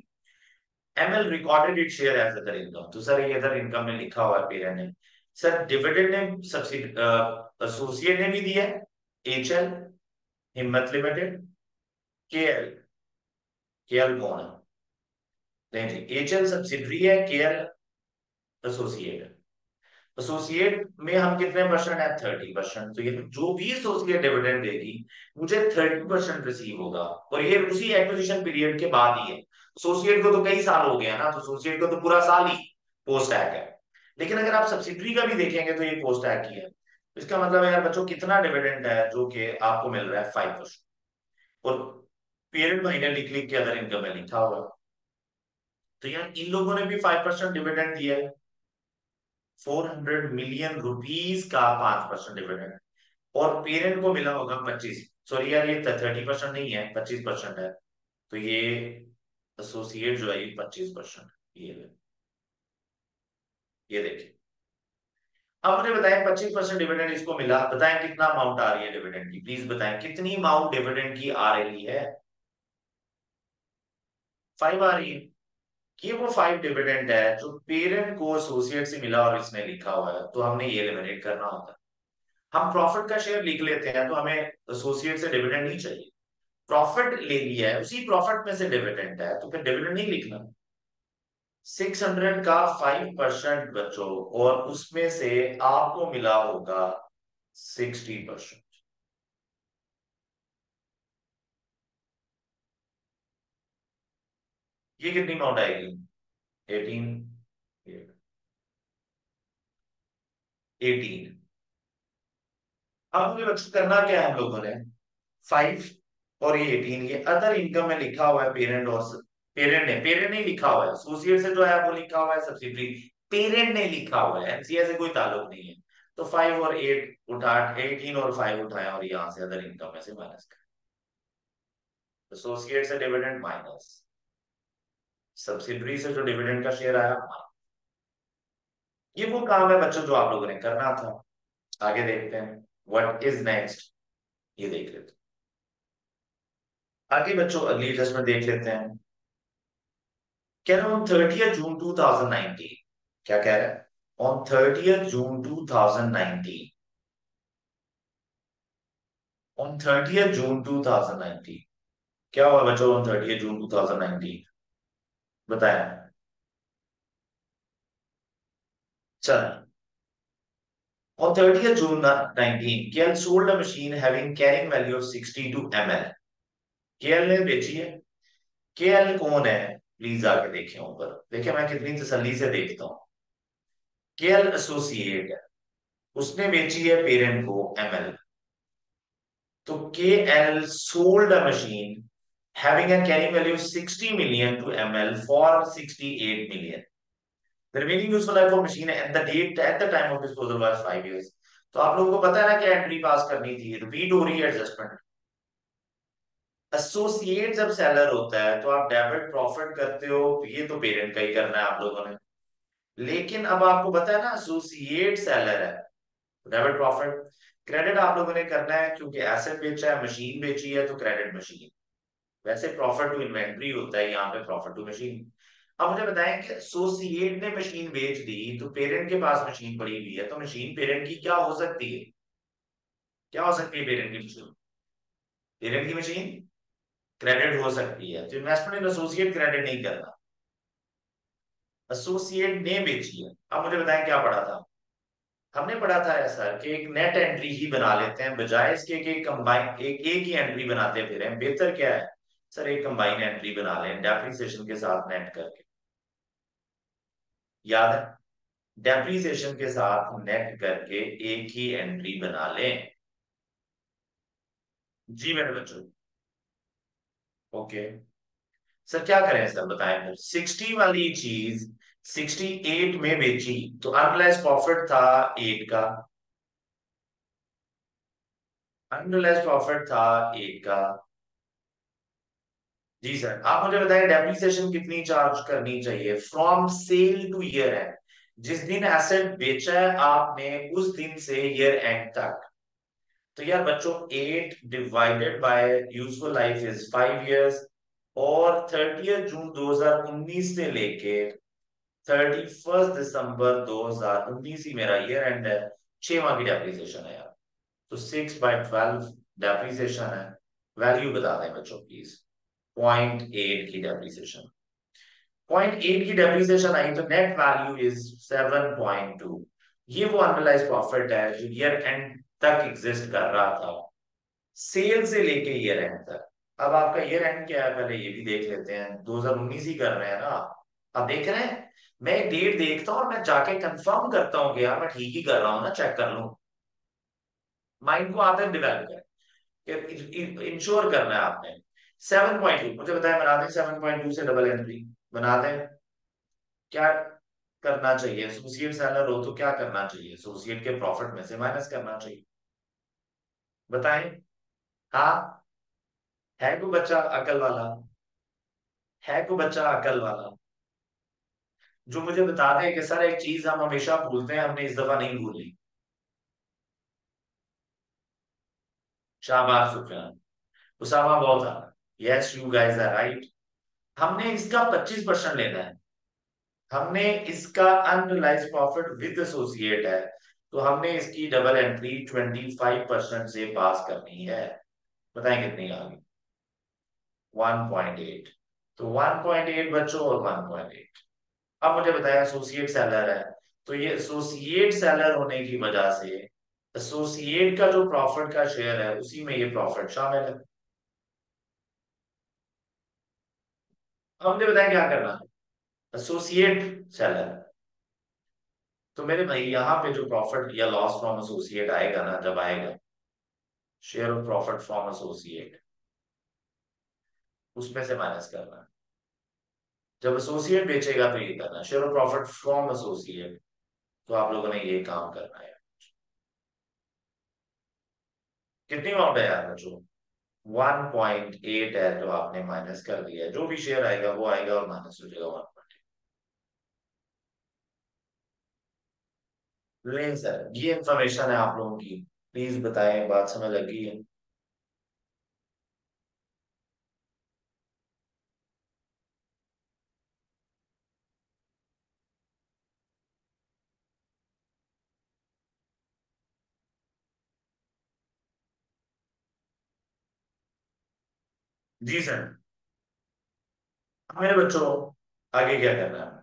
ML recorded its share as other income। तो सर ये अदर इनकम में लिखा हुआ है पेरेंट ने। सर डिविडेंड ने सब्सिडी एसोसिएट ने भी दिया है, HL, हिम्मत लिमिटेड, KL। KL कौन है? नहीं जी, HL सब्सिडरी है, KL एसोसिएट है। एसोसिएट में हम कितने परसेंट है? 30%। तो ये जो भी एसोसिएट डिविडेंड देगी मुझे 30% रिसीव होगा, और ये उसी एक्विजिशन पीरियड के बाद ही है। एसोसिएट को तो कई साल हो गया ना, तो एसोसिएट को तो पूरा साल ही पोस्ट टैग है। लेकिन अगर आप सब्सिडरी का भी देखेंगे तो ये पोस्ट टैग की है। तो इसका मतलब है यार बच्चों कितना डिविडेंड है जो कि आपको मिल रहा है? 5%। और पीरियड महीने लिख लिख के अदर इनकम में लिखा हुआ है। तो यार इन लोगों ने भी 5% डिविडेंड दिया है, 400 मिलियन रुपीस का 5% डिविडेंड। और पेरेंट को मिला होगा 25, सॉरी यार ये 30% नहीं है 25% है। तो ये एसोसिएट जो है ये 25%। ये देखिए। अब मुझे बताएं 25% डिविडेंड इसको मिला, बताएं कितना अमाउंट आ रही है डिविडेंड की, प्लीज बताएं कितनी अमाउंट डिविडेंड की आ रही है? 5 आ रही है। ये वो 5 डिविडेंड है जो पेरेंट को एसोसिएट से मिला और इसने लिखा हुआ है, तो हमने ये एलिमिनेट करना होता है। हम प्रॉफिट का शेयर लिख लेते हैं तो हमें एसोसिएट से डिविडेंड नहीं चाहिए। प्रॉफिट ले लिया है, उसी प्रॉफिट में से डिविडेंड है तो फिर डिविडेंड नहीं लिखना। 600 का 5% बच्चों, और उसमें से आपको मिला होगा 60%। ये कितनी अमाउंट आएगी? 18, 18। अब मुझे बच्चों करना क्या है हम लोगों ने? 5 और ये 18, ये अदर इनकम में लिखा हुआ है पेरेंट, और पेरेंट ने लिखा हुआ है, एसोसिएट से जो है वो लिखा हुआ है सब्सिडरी, पेरेंट ने लिखा हुआ है, एनसीए से कोई ताल्लुक नहीं है। तो 5 और 8 उठा, 18 और 5 उठाए और यहाँ से अदर इनकम में से माइनस कर, एसोसिएट से डिविडेंड माइनस, सब्सिडरी से जो डिविडेंड का शेयर आया ये वो काम है बच्चों जो आप लोगों ने करना था। आगे देखते हैं व्हाट इज नेक्स्ट, ये देख लेते हैं। आगे बच्चों अगली एडजस्टमेंट देख लेते हैं। कह रहा हूँ 30 जून 2019, क्या कह रहा है? ऑन 30 जून 2019, ऑन 30 जून 2019, क्या हुआ बच्चों ऑन 30 जून 2019? बताएं। चल, on 30th June 19, KL sold a machine having carrying value of 62 ml. KL ने बेची है। KL कौन है? प्लीज आके देखें ऊपर, देखिए मैं कितनी तसल्ली से देखता हूँ। KL एसोसिएट है, उसने बेची है पेरेंट को ML। तो KL sold a machine having a carrying value of 60 million to ML for 68 million. The remaining useful life of machine at the date at the time of disposal was 5 years. तो आप लोगों को पता है ना क्या एंट्री पास करनी थी, रिपीट हो रही है एडजस्टमेंट। एसोसिएट जब सेलर होता है तो आप डेबिट प्रॉफिट करते हो, ये तो पेरेंट का ही करना है आप लोगों ने। लेकिन अब आपको पता है ना एसोसिएट सेलर है, डेबिट प्रॉफिट। क्रेडिट आप लोगों ने करना है क्योंकि एसेट बेचा है, मशीन बेची है, तो क्रेडिट मशीन। वैसे प्रॉफिट टू इन्वेंट्री होता है, यहाँ पे प्रॉफिट टू मशीन। अब मुझे बताएं कि एसोसिएट ने मशीन बेच दी तो पेरेंट के पास मशीन पड़ी हुई है, तो मशीन पेरेंट की क्या हो सकती है? क्या हो सकती है पेरेंट की मशीन? पेरेंट की मशीन क्रेडिट हो सकती है, तो इन्वेस्टमेंट इन एसोसिएट क्रेडिट नहीं करना। एसोसिएट ने बेची है। अब मुझे बताएं क्या पढ़ा था? हमने पढ़ा था ऐसा कि एक नेट एंट्री ही बना लेते हैं, बजाय इसके कि कंबाइन एक ही एंट्री बनाते फिर बेहतर क्या है? सर एक कंबाइन एंट्री बना लें डेप्रिसिएशन के साथ नेट करके। याद है? डेप्रिसिएशन के साथ नेट करके एक ही एंट्री बना लें। जी मेरे बच्चों। ओके। सर क्या करें सर बताएं, फिर 60 वाली चीज 68 में बेची तो अनरियलाइज्ड प्रॉफिट था 8 का। अनरियलाइज्ड प्रॉफिट था 8 का। जी सर, आप मुझे बताएं डेप्रिसिएशन कितनी चार्ज करनी चाहिए from sale to year end? जिस दिन एसेट बेचा है आपने उस दिन से ईयर एंड तक। तो यार बच्चों 8 divided by useful life is 5 years, और 30 जून 2019 से लेके 31 दिसंबर 2019 ही मेरा ईयर एंड है। 6 माह की डेप्रिसिएशन है यार। तो 6/12 डेप्रिसिएशन है। वैल्यू बता दें बच्चों प्लीज। 0.8 की डेप्रिसिएशन। 0.8 की डेप्रिसिएशन आई तो नेट वैल्यू इज 7.2। ये वो अनरियलाइज्ड प्रॉफिट है जो ईयर एंड तक एग्जिस्ट कर रहा था, सेल से लेके ईयर एंड तक। अब आपका ईयर एंड क्या है पहले ये भी देख लेते हैं, 2019 ही कर रहे हैं ना। अब देख रहे हैं, मैं एक डेट देखता हूँ और मैं जाके कंफर्म करता हूँ कि यार मैं ठीक ही कर रहा हूँ ना, चेक कर लूं। माइंड को आदत डेवलप कर, इंश्योर करना है आपने। 7.2 मुझे बताया, बना दें 7.2 से डबल एंट्री बना दें। क्या करना चाहिए? एसोसिएट सेलर हो तो क्या करना चाहिए? एसोसिएट के प्रॉफिट में से माइनस करना चाहिए। बताएं। हाँ, है कोई बच्चा अकल वाला? है कोई बच्चा अकल वाला जो मुझे बता दे कि सर एक चीज हम हमेशा भूलते हैं, हमने इस दफा नहीं भूली? शाबाश सुफियान। उसामा बहुत आ। Yes you guys are right. हमने इसका 25% लेना है। हमने इसका अनरियलाइज्ड प्रॉफिट विद एसोसिएट है, तो हमने इसकी डबल एंट्री 25% से पास करनी है। बताएं कितनी आ गई? 1.8। तो 1.8 बच्चों और 1.8। अब मुझे बताया एसोसिएट सेलर है, तो ये एसोसिएट सेलर होने की वजह से एसोसिएट का जो प्रॉफिट का शेयर है उसी में ये प्रॉफिट शामिल है। अब मुझे बताया क्या करना है? Associate seller. तो मेरे भाई यहाँ पे जो प्रॉफिट या लॉस फ्रॉम एसोसिएट आएगा ना, जब आएगा share of profit from associate, उसमें से माइनस करना है। जब एसोसिएट बेचेगा तो ये करना है share of profit from associate. तो आप लोगों ने ये काम करना है। कितनी अमाउंट है यार बच्चों? 1.8 है, तो आपने माइनस कर दिया है। जो भी शेयर आएगा वो आएगा और माइनस हो जाएगा 1। नहीं सर, ये इंफॉर्मेशन है आप लोगों की, प्लीज बताएं, बात समझ लगी है? जी सर। मेरे बच्चों, आगे क्या करना है?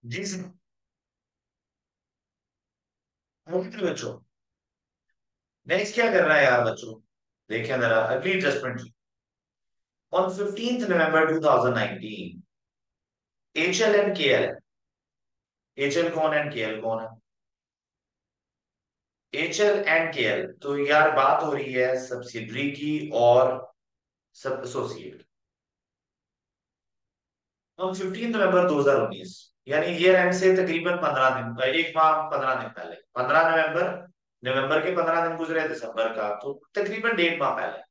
जी सर। मेरे बच्चों, नेक्स्ट क्या कर रहा है यार बच्चों? देखिए जरा अगली adjustment. On 15th November 2019, HL and KL, HL कौन एंड केएल कौन है? एचएल एंड केएल, तो यार बात हो रही है सब्सिडरी की और सब एसोसिएट। ऑन 15 नवंबर 2019, यानी ईयर एंड से तकरीबन 15 दिन, एक माह 15 दिन पहले, 15 नवंबर, नवंबर के 15 दिन गुजरे दिसंबर का, तो तकरीबन 1.5 माह पहले,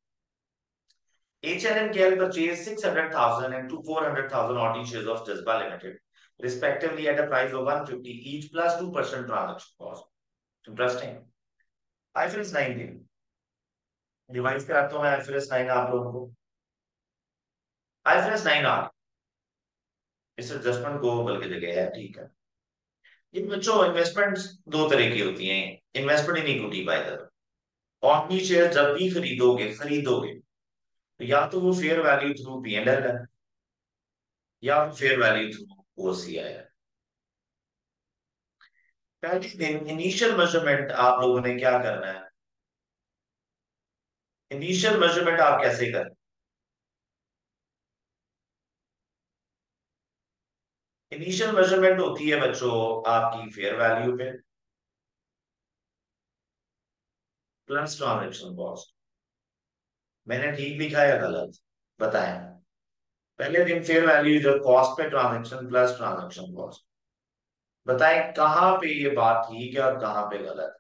H&M purchased 600,000 and 400,000 ordinary shares of Jazba Limited, respectively at a price of 150 each plus 2% transaction cost. Interesting. IFRS 9 की रिवाइज कराता हूँ मैं IFRS 9 आप लोगों को। IFRS 9 आ इस एडजस्टमेंट को बल्कि जगह है, ठीक है। ये बच्चों इन्वेस्टमेंट्स दो तरह की होती हैं, investment in equity by the ordinary share जब भी खरीदोगे तो या तो वो फेयर वैल्यू थ्रू P&L है या फेयर वैल्यू थ्रू OCI है। पहले दिन इनिशियल मेजरमेंट आप लोगों ने क्या करना है? इनिशियल मेजरमेंट आप कैसे करें? इनिशियल मेजरमेंट होती है बच्चों आपकी फेयर वैल्यू पे प्लस ट्रांजेक्शन कॉस्ट। मैंने ठीक लिखा है या गलत? बताएं। पहले दिन फेयर वैल्यू जो कॉस्ट पे ट्रांजेक्शन प्लस ट्रांजेक्शन कॉस्ट। बताएं कहाँ पे ये बात ठीक है और कहाँ पे गलत?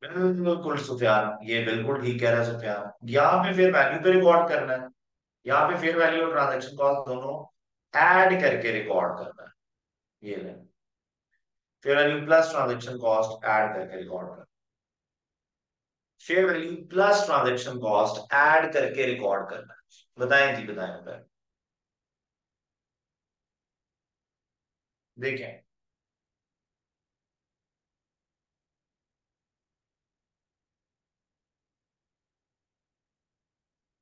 बिल्कुल सुफियान, ये बिल्कुल ठीक कह रहा है सुफियान, यहाँ पे फेयर वैल्यू पे रिकॉर्ड करना है। यहाँ पे फेयर वैल्यू और ट्रांजेक्शन कॉस्ट दोनों ऐड करके रिकॉर्ड करना है। ये ले, fair value plus transaction cost add करके रिकॉर्ड करना। Fair value plus transaction cost add करके रिकॉर्ड करना है। बताएं जी, बताएं। देखें,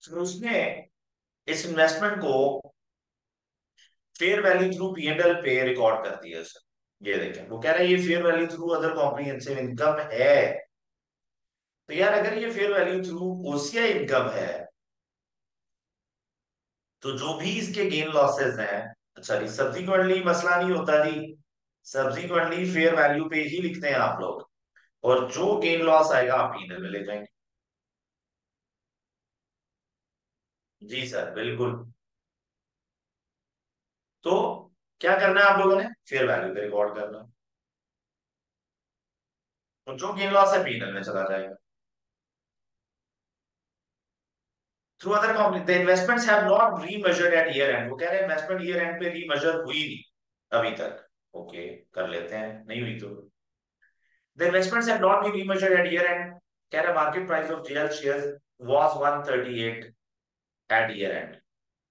तो उसने इस इन्वेस्टमेंट को फेयर वैल्यू थ्रू P&L पे रिकॉर्ड कर दिया सर। ये देखें, वो कह रहा है ये fair value through other comprehensive income है। तो यार अगर ये fair value through OCI income है, तो जो भी इसके गेन लॉसेस हैं, अच्छा जी, सब्सिक्वेंटली मसला नहीं होता जी, सब्सिक्वेंटली फेयर वैल्यू पे ही लिखते हैं आप लोग, और जो गेन लॉस आएगा आप P&L में ले जाएंगे। जी सर बिल्कुल। तो क्या करना है आप लोगों ने? फेयर वैल्यू पे रिकॉर्ड करना है, तो जो गेन लॉस है P&L में चला जाएगा। Through other company the investments have not remeasured at year end, वो कह रहे हैं इन्वेस्टमेंट ईयर एंड पे रीमेजर हुई नहीं अभी तक। ओके, कर लेते हैं, नहीं हुई तो the investments have not been remeasured at year end, कह रहे market price of JL shares was 138 at year end.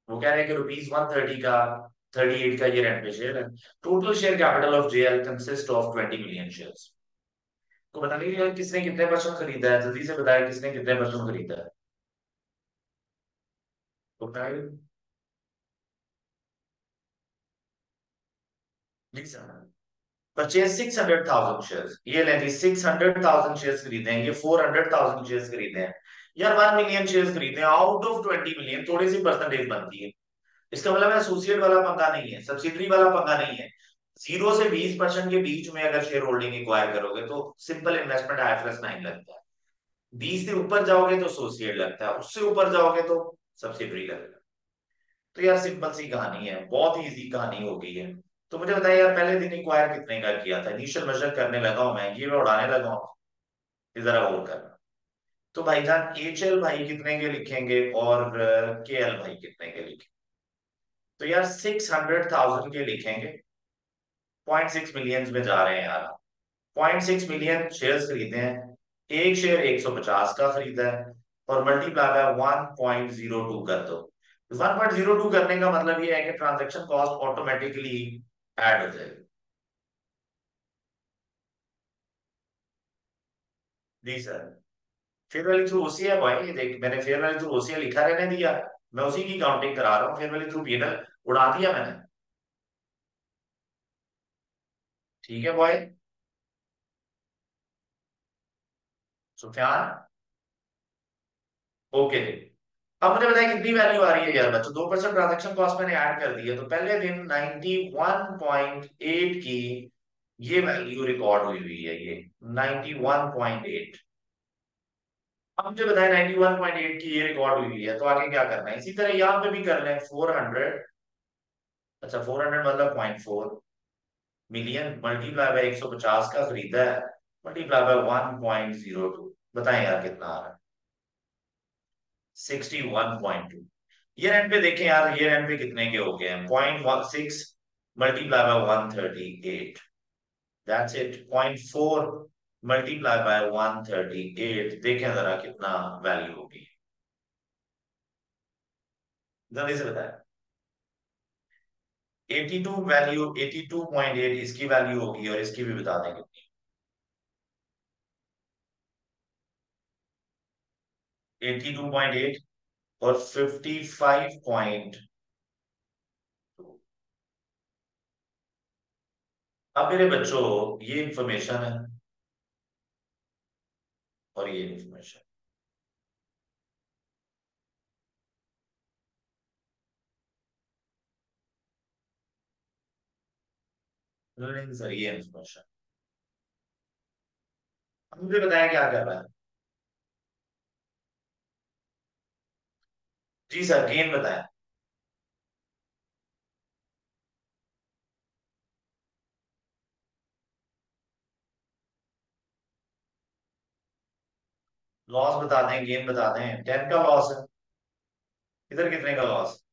वो कह रहे हैं कि ₹130 का 38 का ईयर एंड पे शेयर है। Total share capital of JL consist of 20 million shares. तो बता दीजिए किसने कितने परसेंट खरीदा है, जल्दी से बताया किसने कितने परसेंट खरीदा है? तो बताइए। जी सर। परचेज 600,000 शेयर, ये लें जी, 600,000 शेयर खरीदे हैं, ये 400,000 शेयर खरीदे हैं, यार 1 मिलियन शेयर खरीदे हैं आउट ऑफ 20 मिलियन, थोड़ी सी परसेंटेज बनती है। इसका मतलब एसोसिएट वाला पंगा नहीं है, सब्सिडरी वाला पंगा नहीं है। 0 से 20% के बीच में अगर शेयर होल्डिंग एक्वायर करोगे तो सिंपल इन्वेस्टमेंट IFRS 9 लगता है। 20 से ऊपर जाओगे तो एसोसिएट लगता है, उससे ऊपर जाओगे तो सब्सिडरी लगता है। तो यार सिंपल सी कहानी है, बहुत ही इजी कहानी हो गई है। तो मुझे बताया यार, पहले दिन इंक्वायर कितने का किया था, इनिशियल मेजर करने लगा हूं मैं, ये मैं उड़ाने लगा हूं, ये जरा और करना। तो भाईजान HL भाई कितने के लिखेंगे और KL भाई कितने के लिखेंगे? तो यार 600,000 के लिखेंगे। 0.6 मिलियन में जा रहे हैं यार। 0.6 मिलियन शेयर खरीदे हैं, एक शेयर 150 का खरीदा है, और मल्टीप्लाई बाय 1.02 कर दो। 1.02 करने का मतलब ये है कि ट्रांजैक्शन कॉस्ट ऑटोमेटिकली ऐड हो जाएगी। जी sir. Fair value through OCI भाई, ये देख मैंने फेयर वैल्यू थ्रू OCI लिखा रहने दिया, मैं उसी की काउंटिंग करा रहा हूँ। फेयर वैल्यू थ्रू P&L उड़ा दिया मैंने। ठीक है बॉय। सुफियान। ओके जी। अब मुझे बताइए कितनी वैल्यू आ रही है यार बच्चों, 2% ट्रांजेक्शन कॉस्ट मैंने ऐड कर दी है, तो पहले दिन 91.8 की ये वैल्यू रिकॉर्ड हुई हुई है, ये 91.8। अब मुझे बताएं 91.8 की ये रिकॉर्ड हुई हुई है, तो आगे क्या करना है? इसी तरह यहाँ पे भी कर लें 400। अच्छा 400 मतलब 0.4 मिलियन मल्टीप्लाई बाय 150 का खरीदा है, मल्टीप्लाई बाय 1.02, बताएं यार कितना आ रहा है? 61.2। ईयर एंड पे देखें यार, ईयर एंड पे कितने के हो गए हैं? 0.16 multiply by 138, that's it. 0.4 multiply by 138, देखें जरा कितना वैल्यू होगी, जल्दी से बताएं। 82 वैल्यू, 82.8 इसकी वैल्यू होगी, और इसकी भी बता दें कितनी। 82.8 और 55.2। अब मेरे बच्चों, ये इंफॉर्मेशन है और ये इंफॉर्मेशन। नहीं सर, ये इंफॉर्मेशन। अब मुझे बताया क्या कर रहा है? जी सर, गेन बताएं। लॉस बता दें, गेन बता दें। 10 का लॉस है। इधर कितने का लॉस?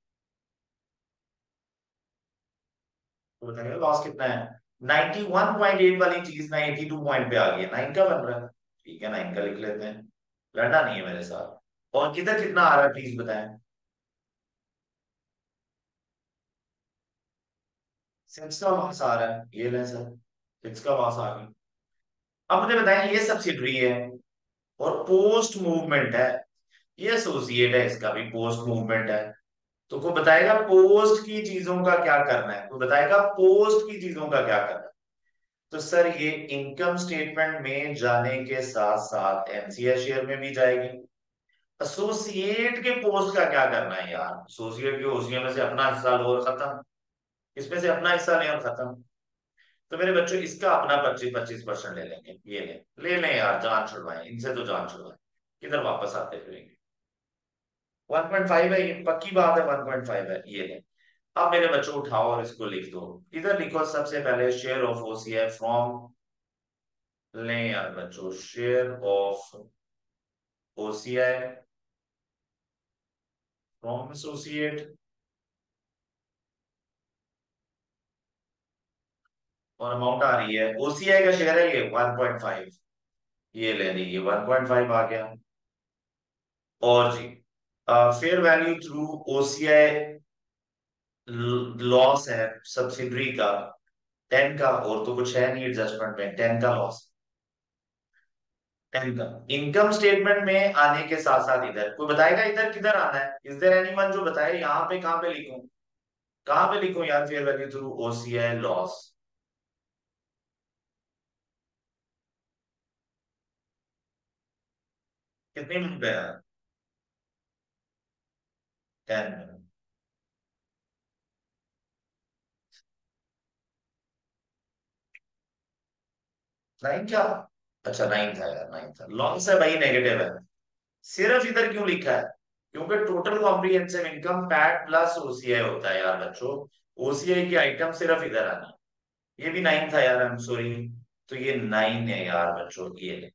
तो बताइए लॉस कितना है? 91.8 वाली चीज ना 82 पॉइंट पे आ गई है, 9 का बन रहा है। ठीक है, 9 का लिख लेते हैं, लड़ना नहीं है मेरे साथ। और किधर कितना आ रहा है प्लीज बताएं। 6 का लॉस आ रहा है, ये लें सर, 6 का लॉस आ गया। अब मुझे बताएं, ये सब्सिडरी है और पोस्ट मूवमेंट है, ये एसोसिएट है, इसका भी पोस्ट मूवमेंट है। तो कोई बताएगा पोस्ट की चीजों का क्या करना है? कोई बताएगा पोस्ट की चीजों का क्या करना है? तो सर ये इनकम स्टेटमेंट में जाने के साथ साथ MCA शेयर में भी जाएगी। एसोसिएट के पोस्ट का क्या करना है यार? एसोसिएट के OCA में से अपना हिस्सा लो और खत्म, इसमें से अपना हिस्सा लें और खत्म। तो मेरे बच्चों इसका अपना 25-25% ले लेंगे, ये ले लें यार, जान छुड़वाएं इनसे, तो जान छुड़वाएं, किधर वापस आते फिरेंगे। 1.5 है, ये पक्की बात है, 1.5 है, ये ले। अब मेरे बच्चों उठाओ और इसको लिख दो। इधर लिखो सबसे पहले शेयर ऑफ OCI फ्रॉम, लें यार बच्चों, share of OCI from associate, और अमाउंट आ रही है, OCI का शेयर है ये 1.5, ये ले लीजिए 1.5 आ गया। और जी fair value through OCI loss है सब्सिडरी का 10 का, और तो कुछ है नहीं एडजस्टमेंट में, 10 का लॉस। 10 का इनकम स्टेटमेंट में आने के साथ साथ इधर कोई बताएगा इधर किधर आना है? इज देयर एनीवन जो बताए यहाँ पे कहाँ पे लिखूं? कहाँ पे लिखूं यार fair value through OCI loss? कितनी मिनट है? 10 मिनट। 9 क्या? अच्छा 9 था यार, 9 था, लॉस है भाई, नेगेटिव है। सिर्फ इधर क्यों लिखा है? क्योंकि total comprehensive income PAT plus OCI होता है यार बच्चों। ओसीआई की आइटम सिर्फ इधर आनी। ये भी 9 था यार, आई एम सॉरी। तो ये 9 है यार बच्चों, ये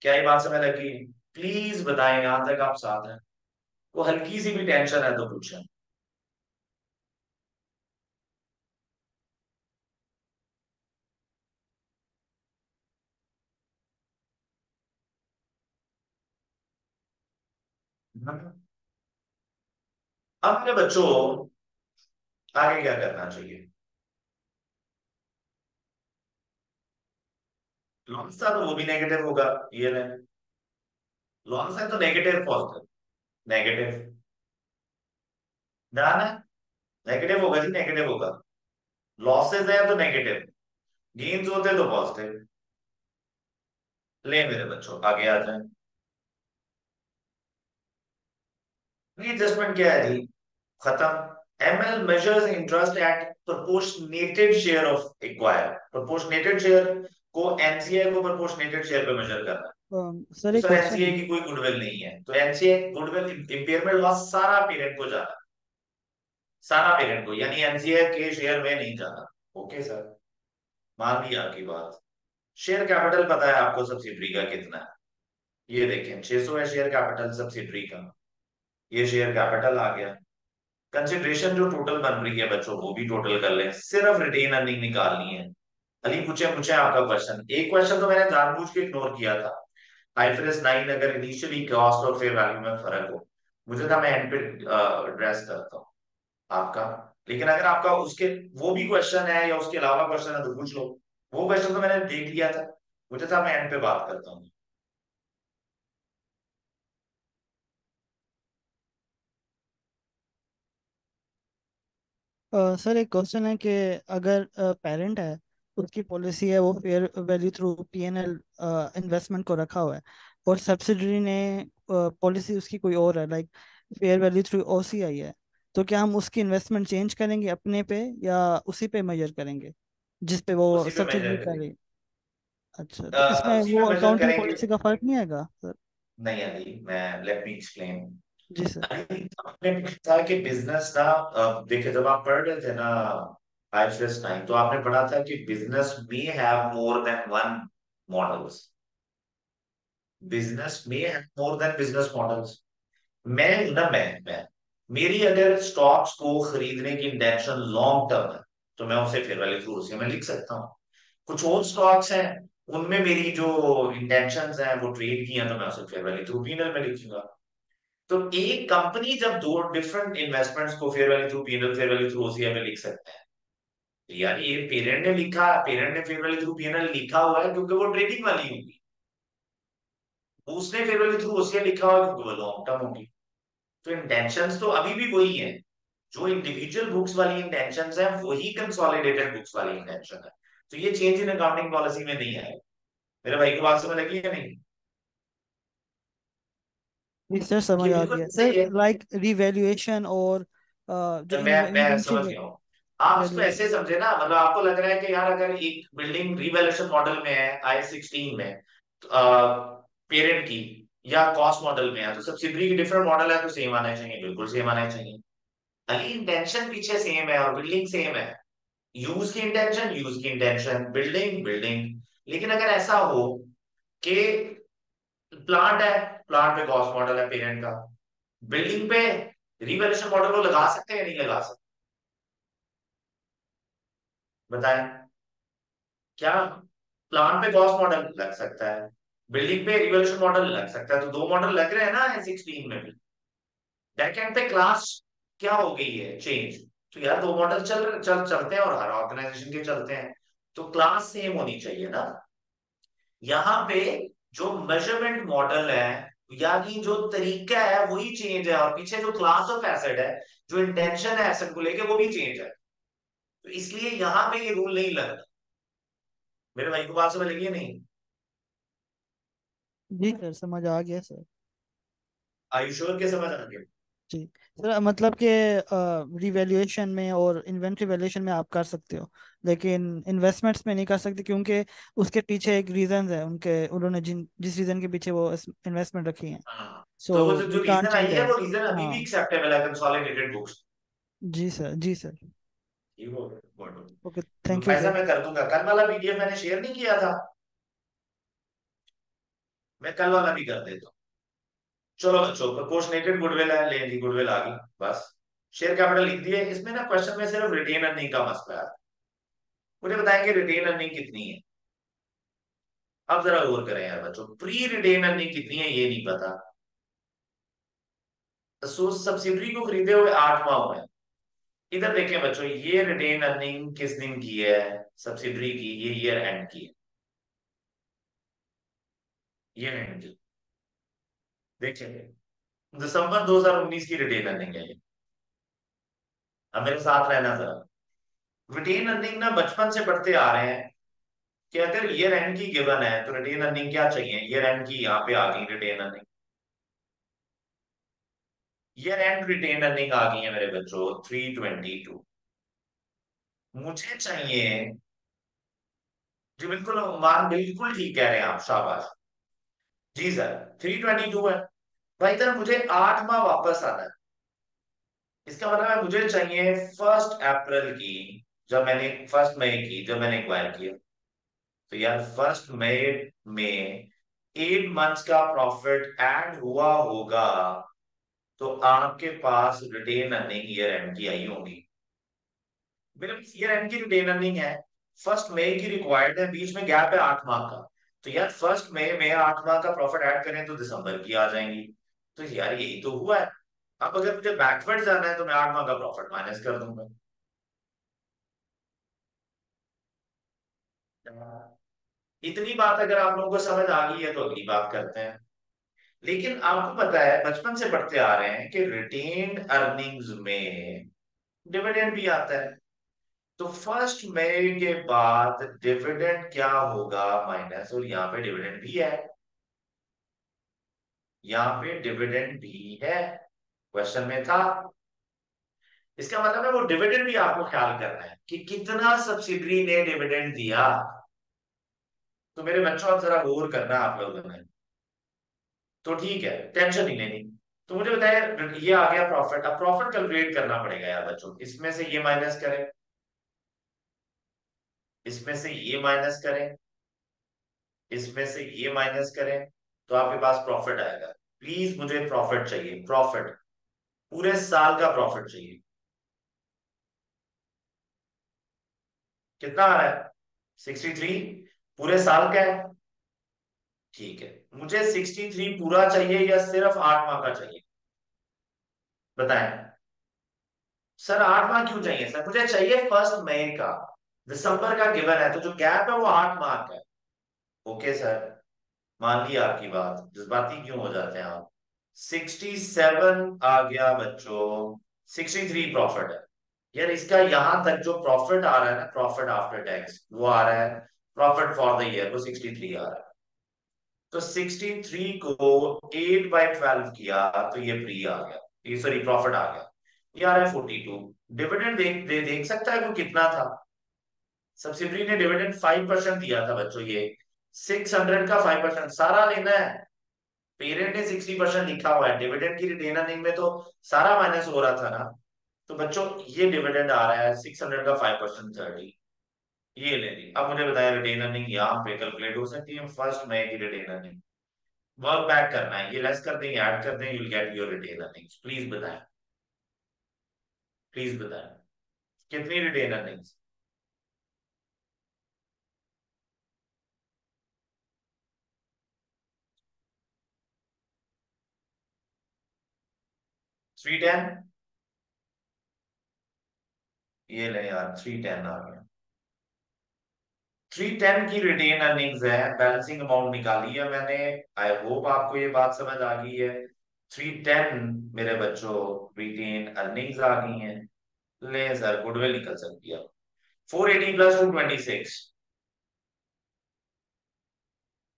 क्या ये बात समझ लगी? प्लीज बताएं, यहां तक आप साथ हैं? वो हल्की सी भी टेंशन है तो पूछें। अब मेरे बच्चों, आगे क्या करना चाहिए? लॉस था तो वो भी नेगेटिव होगा। ये नहीं, लॉस है तो नेगेटिव पॉजिटिव। नेगेटिव ध्यान है, नेगेटिव होगा जी, नेगेटिव होगा। लॉसेस है तो नेगेटिव, गेन्स होते तो पॉजिटिव। ले मेरे बच्चों, आगे आ जाए। एडजस्टमेंट क्या है जी? खत्म। ML measures interest at proportionated share of acquire. Proportionated share को एनसीए को प्रोपोर्शनेटेड शेयर पे मेजर करना है। सर तो एक सर क्वेश्चन एनसीए है। की कोई गुडविल नहीं है, तो एनसीए गुडविल इम्पेयरमेंट लॉस सारा पेरेंट को जाना। सारा पेरेंट को, यानी एनसीए के शेयर में नहीं जाना। ओके सर, मान ली आपकी बात। शेयर कैपिटल पता है आपको सब्सिडरी का कितना है? ये देखें, 600 है शेयर कैपिटल सब्सिडरी का। ये शेयर कैपिटल आ गया। कंसिडरेशन जो टोटल बन रही है बच्चों, वो भी टोटल कर लें, सिर्फ रिटेन अर्निंग निकालनी है। अली पूछे पूछे आपका क्वेश्चन, एक क्वेश्चन तो मैंने जानबूझ के इग्नोर किया था। आईफरस 9 अगर इनिशियली कॉस्ट और फेयर वैल्यू में फर्क हो, मुझे था मैं एंड पे एड्रेस करता हूँ आपका। लेकिन अगर आपका उसके वो भी क्वेश्चन है या उसके अलावा क्वेश्चन है तो पूछ लो। वो क्वेश्चन तो मैंने देख लिया था, मुझे था मैं एंड पे बात करता हूँ। सर एक क्वेश्चन है कि अगर पेरेंट है, उसकी पॉलिसी है वो fair value through PNL investment को रखा हुआ है, और सब्सिडरी ने पॉलिसी उसकी कोई और है, like fair value through OCI है, तो क्या हम उसकी इन्वेस्टमेंट चेंज करेंगे अपने पे, या उसी पे मेजर करेंगे जिस पे वो उसी पे सब्सिडरी मेजर कर करेंगे। रही? अच्छा, तो इसमें उसी पे वो मेजर अकाउंटिंग करेंगे। पॉलिसी का फर्क नहीं आएगा सर? नहीं अली, मैं लेट मी एक्सप्लेन। जी सर। आपने पूछा कि बिजनेस ना, देखिए जब आप पढ़ रहे थे ना आईएफएस 9, तो आपने पढ़ा था कि बिजनेस में have more than one models. Business में have more than business models. मैं मेरी अगर स्टॉक्स को खरीदने की इंटेंशन लॉन्ग टर्म है, तो मैं उसे फेयर वैल्यू थ्रू उसे मैं लिख सकता हूँ। कुछ और स्टॉक्स हैं, उनमें मेरी जो इंटेंशंस हैं वो ट्रेड की हैं, तो मैं उसे फेयर वैल्यू थ्रू पीनल में लिखूंगा। तो एक कंपनी जब दो डिफरेंट इन्वेस्टमेंट्स को fair value through PNL, fair value through OCI में लिख सकते हैं, तो यार ये पेरेंट ने लिखा, पेरेंट ने फेयर वैल्यू थ्रू पीएनएल लिखा हुआ है क्योंकि वो ट्रेडिंग वाली होगी। उसने फेयर वैल्यू थ्रू ओसीआई लिखा हुआ है क्योंकि वो लॉन्ग टर्म होगी। तो इंटेंशंस तो अभी भी वही है। जो इंडिविजुअल बुक्स वाली इंटेंशंस है वही कंसोलिडेटेड बुक्स वाली इंटेंशन है। तो ये चेंज इन अकाउंटिंग पॉलिसी में नहीं आएगा। मेरे भाई को बात समझ लगी है नहीं? जी सर, समझ ये आ बिल्कुल गया सही सर, है। लाइक रिवैल्यूएशन और जो तो मैं समझ इन्वेंट्री गया हूँ। आप इसको वैल्यूएशन। ऐसे समझे ना, मतलब आपको लग रहा है कि यार अगर एक बिल्डिंग रिवैल्यूएशन मॉडल में है आई 16 में, पेरेंट की, या कॉस्ट मॉडल में है, तो सब्सिडरी की डिफरेंट मॉडल है तो सेम आना चाहिए, बिल्कुल सेम आना चाहिए। अली इंटेंशन पीछे सेम है और बिल्डिंग सेम है। यूज की इंटेंशन, बिल्डिंग बिल्डिंग। लेकिन अगर ऐसा हो कि प्लांट है, प्लांट पे कॉस्ट मॉडल है पेरेंट का, बिल्डिंग पे रिवैल्यूएशन मॉडल को लगा सकते हैं या नहीं लगा सकते? बताएं। क्या प्लांट पे कॉस्ट मॉडल लग सकता है, बिल्डिंग पे रिवॉल्यूशन मॉडल लग सकता है, तो दो मॉडल लग रहे हैं ना आई 16 में भी। बैकएंड पे क्लास क्या हो गई है चेंज। तो यार दो मॉडल चलते हैं और हर ऑर्गेनाइजेशन के चलते हैं, तो क्लास सेम होनी चाहिए ना। यहाँ पे जो मेजरमेंट मॉडल है, यानी जो तरीका है वही चेंज है, और पीछे जो क्लास ऑफ एसेट है, जो इंटेंशन है एसेट को लेके, वो भी चेंज है। तो इसलिए यहाँ पे ये रूल नहीं लगता। मेरे भाई को बात समझ लगी है नहीं? जी सर, समझ आ गया सर। आयुष्योर के समझ आ गया? जी सर, मतलब कि रिवैल्यूएशन में और इन्वेंट्री वैल्यूएशन में आप कर सकते हो, लेकिन इन्वेस्टमेंट्स में नहीं कर सकते, क्योंकि उसके पीछे एक रीजन है उनके, उन्होंने जिस रीजन के पीछे वो इन्वेस्टमेंट रखी है। हाँ, तो वो सो जो वी कांट रीजन चेंज आई है दैट। वो रीजन अभी भी हाँ। एक्सेप्टेबल है कंसोलिडेटेड बुक्स। जी सर, जी सर। ये वो बोलो। ओके, थैंक यू पैसा सर। मैं कर दूंगा, कल वाला पीडीएफ मैंने शेयर नहीं किया था, मैं कल वाला भी कर देता हूँ। चलो बच्चों, प्रोपोर्शनेटेड गुडविल है, ले ली गुडविल आ गई बस। शेयर कैपिटल लिख दिए, इसमें ना क्वेश्चन में सिर्फ रिटेन अर्निंग का मसला है। मुझे बताएंगे रिटेन अर्निंग कितनी है। अब जरा गौर करें यार बच्चों, प्री रिटेन अर्निंग कितनी है ये नहीं पता। तो सब्सिडरी को खरीदे हुए 8 माह हुए हैं। इधर देखें बच्चों, ये रिटेन अर्निंग किस दिन की है सब्सिडरी की, ये ईयर एंड की है, ईयर एंड की। देखिए दिसंबर 2019 की रिटेन अर्निंग है ये। अब मेरे साथ रहना जरा। रिटेन अर्निंग ना बचपन से पढ़ते आ रहे हैं कि अगर ईयर एंड की गिवन है तो रिटेन अर्निंग क्या चाहिए, ईयर एंड की यहाँ पे आ गई retain earning. Year end retain earning आ गई है मेरे बच्चों 322। मुझे चाहिए, जी बिल्कुल मान बिल्कुल ठीक कह रहे हैं आप, शाबाश। जी सर 322 है। भाई सर मुझे 8 माह वापस आना है। इसका मतलब है मुझे चाहिए 1 अप्रैल की, जब मैंने 1 मई की जब मैंने एक्वायर किया। तो यार 1 मई में 8 मंथ्स का प्रॉफिट ऐड हुआ होगा, तो आपके पास रिटेन अर्निंग ईयर एंड की आई होगी। मेरे पास ईयर एंड की रिटेन अर्निंग है, 1 मई की रिक्वायर्ड है, बीच में गैप है 8 माह का। तो यार 1 मई में 8 माह का प्रॉफिट ऐड करें तो दिसंबर की आ जाएंगी। तो यार यही तो हुआ है। अब अगर मुझे बैकवर्ड जाना है तो मैं 8 माह का प्रॉफिट माइनस कर दूंगा। इतनी बात अगर आप लोगों को समझ आ गई है तो अगली बात करते हैं। लेकिन आपको पता है बचपन से पढ़ते आ रहे हैं कि रिटेन्ड अर्निंग्स में डिविडेंड भी आता है। तो 1 मई के बाद डिविडेंड क्या होगा माइनस, और यहाँ पे डिविडेंड भी है, यहाँ पे डिविडेंड भी है, क्वेश्चन में था। इसका मतलब है वो डिविडेंड भी आपको ख्याल करना है कि कितना सब्सिडरी ने डिविडेंड दिया। तो मेरे बच्चों आप जरा गौर करना आप लोगों ने। तो ठीक है, टेंशन नहीं लेनी। तो मुझे बताया ये आ गया प्रॉफिट। अब प्रॉफिट कैलकुलेट करना पड़ेगा यार बच्चों, इसमें से ये माइनस करें, इसमें से ये माइनस करें, इसमें से ये माइनस करें, तो आपके पास प्रॉफिट आएगा। प्लीज मुझे प्रॉफिट चाहिए, प्रॉफिट पूरे साल का प्रॉफिट चाहिए। कितना आ रहा है 63, पूरे साल का है। ठीक है, मुझे 63 पूरा चाहिए या सिर्फ 8 माह का चाहिए, बताएं। सर 8 माह क्यों चाहिए सर, मुझे चाहिए 1 मई का, दिसंबर का गिवन है तो जो गैप है वो 8 माह का है। ओके सर, मान लिया आपकी बात, जज्बाती क्यों हो जाते हैं आप। 67 आ गया बच्चों, 63 प्रॉफिट है। यार इसका यहां तक जो प्रॉफिट आ रहा है ना, प्रॉफिट आफ्टर टैक्स वो आ रहा है, प्रॉफिट फॉर द ईयर वो 63 आ रहा है। तो 63 को 8/12 किया तो ये प्री आ गया, ये सॉरी प्रॉफिट आ गया, ये आ रहा है 42। डिविडेंड देख सकता है वो कितना था। सब्सिडरी ने डिविडेंड 5% दिया था बच्चों, ये 600 का 5% सारा लेना है। पेरेंट ने 60% लिखा हुआ है, डिविडेंड की रिटेन अर्निंग में तो सारा माइनस हो रहा था ना। तो बच्चों ये डिविडेंड आ रहा है 600 का 5% 30, ये ले ली। अब मुझे बताया रिटेन अर्निंग यहाँ पे कैलकुलेट हो सकती है, 1 मई की रिटेन अर्निंग वर्क बैक करना है, ये लेस कर देंगे ऐड कर देंगे, you will get your retained earnings. Please बताएं, प्लीज बताएं कितनी रिटेन अर्निंग्स। 310, ये ले यार 310 आ गया। 310 की रिटेन अर्निंग्स है, बैलेंसिंग अमाउंट निकाली है मैंने। आई होप आपको ये बात समझ आ गई है। 310 मेरे बच्चों रिटेन अर्निंग्स आ गई हैं। ले सर गुडविल निकल सकती है। 480 plus 226,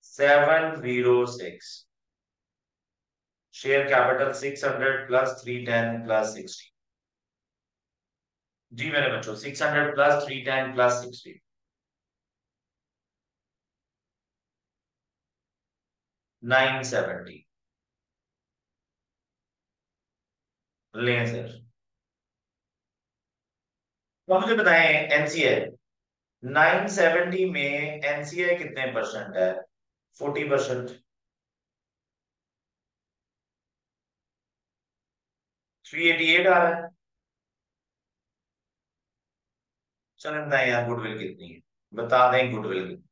706, share capital 600 plus 310 plus 60। जी मेरे बच्चों, 600 प्लस 310 प्लस 60। 970। लें सर। तो मुझे बताएं एनसीए 970 में एनसीए कितने परसेंट है? 40%। 388 आ रहा है। चलें बताएं यार गुडविल कितनी है? बता दें गुडविल कितनी।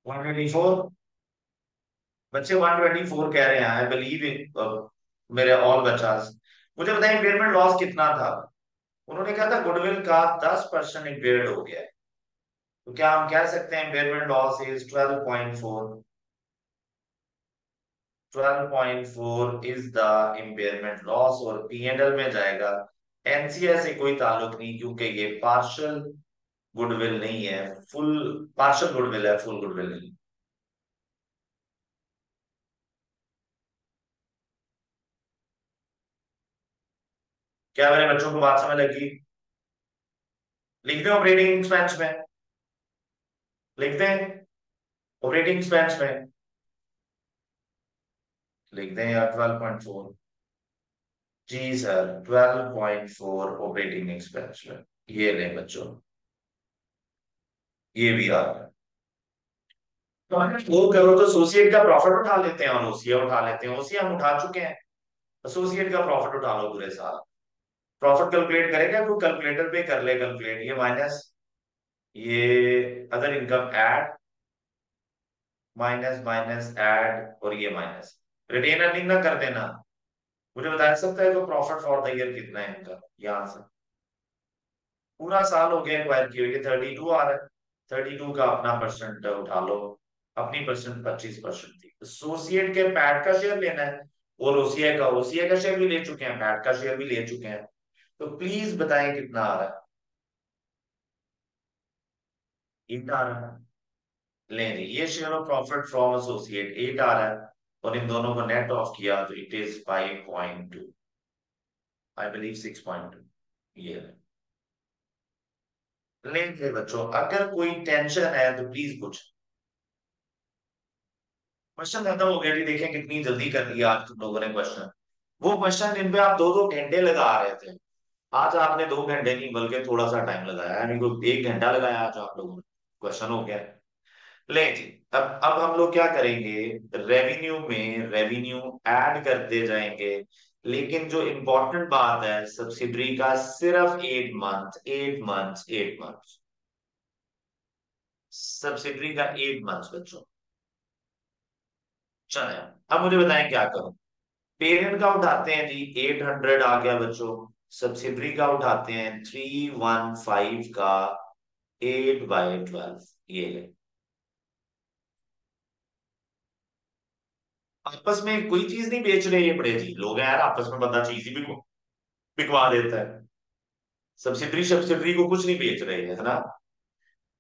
124। बच्चे 124 कह रहे हैं, आई बिलीव इन मेरे ऑल बच्चास। मुझे बताएं इम्पेयरमेंट लॉस कितना था? उन्होंने कहा था गुडविल का 10% इम्पेयर्ड हो गया है। तो क्या हम कह सकते हैं impairment loss is 12.4? 12.4 is the impairment loss और पीएनएल में जाएगा। एनसीए से कोई ताल्लुक नहीं, क्योंकि ये पार्शियल गुडविल नहीं है, फुल पार्शियल गुडविल है, फुल गुडविल नहीं। क्या मेरे बच्चों को बात समझ लगी? लिख दें ऑपरेटिंग एक्सपेंस में? लिख दें ऑपरेटिंग एक्सपेंस में? लिख दें यार 12.4। जी सर, 12.4 ऑपरेटिंग एक्सपेंस में। ये ले बच्चों, ये भी आ रहा है। तो अगर वो करो तो एसोसिएट का प्रॉफिट उठा लेते हैं और ओसीए उठा लेते हैं। ओसीए हम उठा चुके हैं, एसोसिएट का प्रॉफिट उठा लो पूरे साल। प्रॉफिट कैलकुलेट करेगा कोई? कैलकुलेटर पे कर ले कैलकुलेट। ये माइनस, ये other income add, minus minus add, और ये माइनस। रिटेन अर्निंग ना कर देना। मुझे बता सकता है तो प्रॉफिट फॉर द ईयर कितना है इनका यहाँ से? पूरा साल हो गया एक्वायर किए हुए, 32 आ रहा है। 32 का अपना परसेंट उठा लो। अपनी परसेंट 25% थी। एसोसिएट के पैट का शेयर लेना है और ओसीआई का शेयर भी ले चुके हैं, पैट का शेयर भी ले चुके हैं। तो प्लीज बताएं कितना आ रहा है? 8 आ रहा है। ले रही ये share of profit from associate 8 आ रहा है, और इन दोनों को नेट ऑफ किया तो इट इज 5.2, आई बिलीव 6.2। ये है। लेंगे बच्चों, अगर कोई टेंशन है तो प्लीज पूछ। क्वेश्चन खत्म हो गया जी। देखें कितनी जल्दी कर लिया आज तुम लोगों ने क्वेश्चन। वो क्वेश्चन जिन पे आप 2-2 घंटे लगा रहे थे, आज आपने 2 घंटे नहीं बल्कि थोड़ा सा टाइम लगाया, यानी कोई 1 घंटा लगाया आज आप लोगों ने। क्वेश्चन हो गया। ले जी। अब हम लोग क्या करेंगे? रेवेन्यू में रेवेन्यू ऐड करते जाएंगे। लेकिन जो इंपॉर्टेंट बात है, सब्सिडरी का सिर्फ 8 मंथ, 8 मंथ, 8 मंथ। सब्सिडरी का 8 मंथ बच्चों। चले, अब मुझे बताएं क्या करूं? पेरेंट का उठाते हैं जी, 800 आ गया बच्चों। सब्सिडरी का उठाते हैं 315 का 8/12। ये ले। आपस में कोई चीज नहीं बेच रहे ये बड़े जी लोग हैं यार, आपस में बंदा चीज ही बिकवा देता है। सब्सिडरी सब्सिडरी को कुछ नहीं बेच रहे है ना?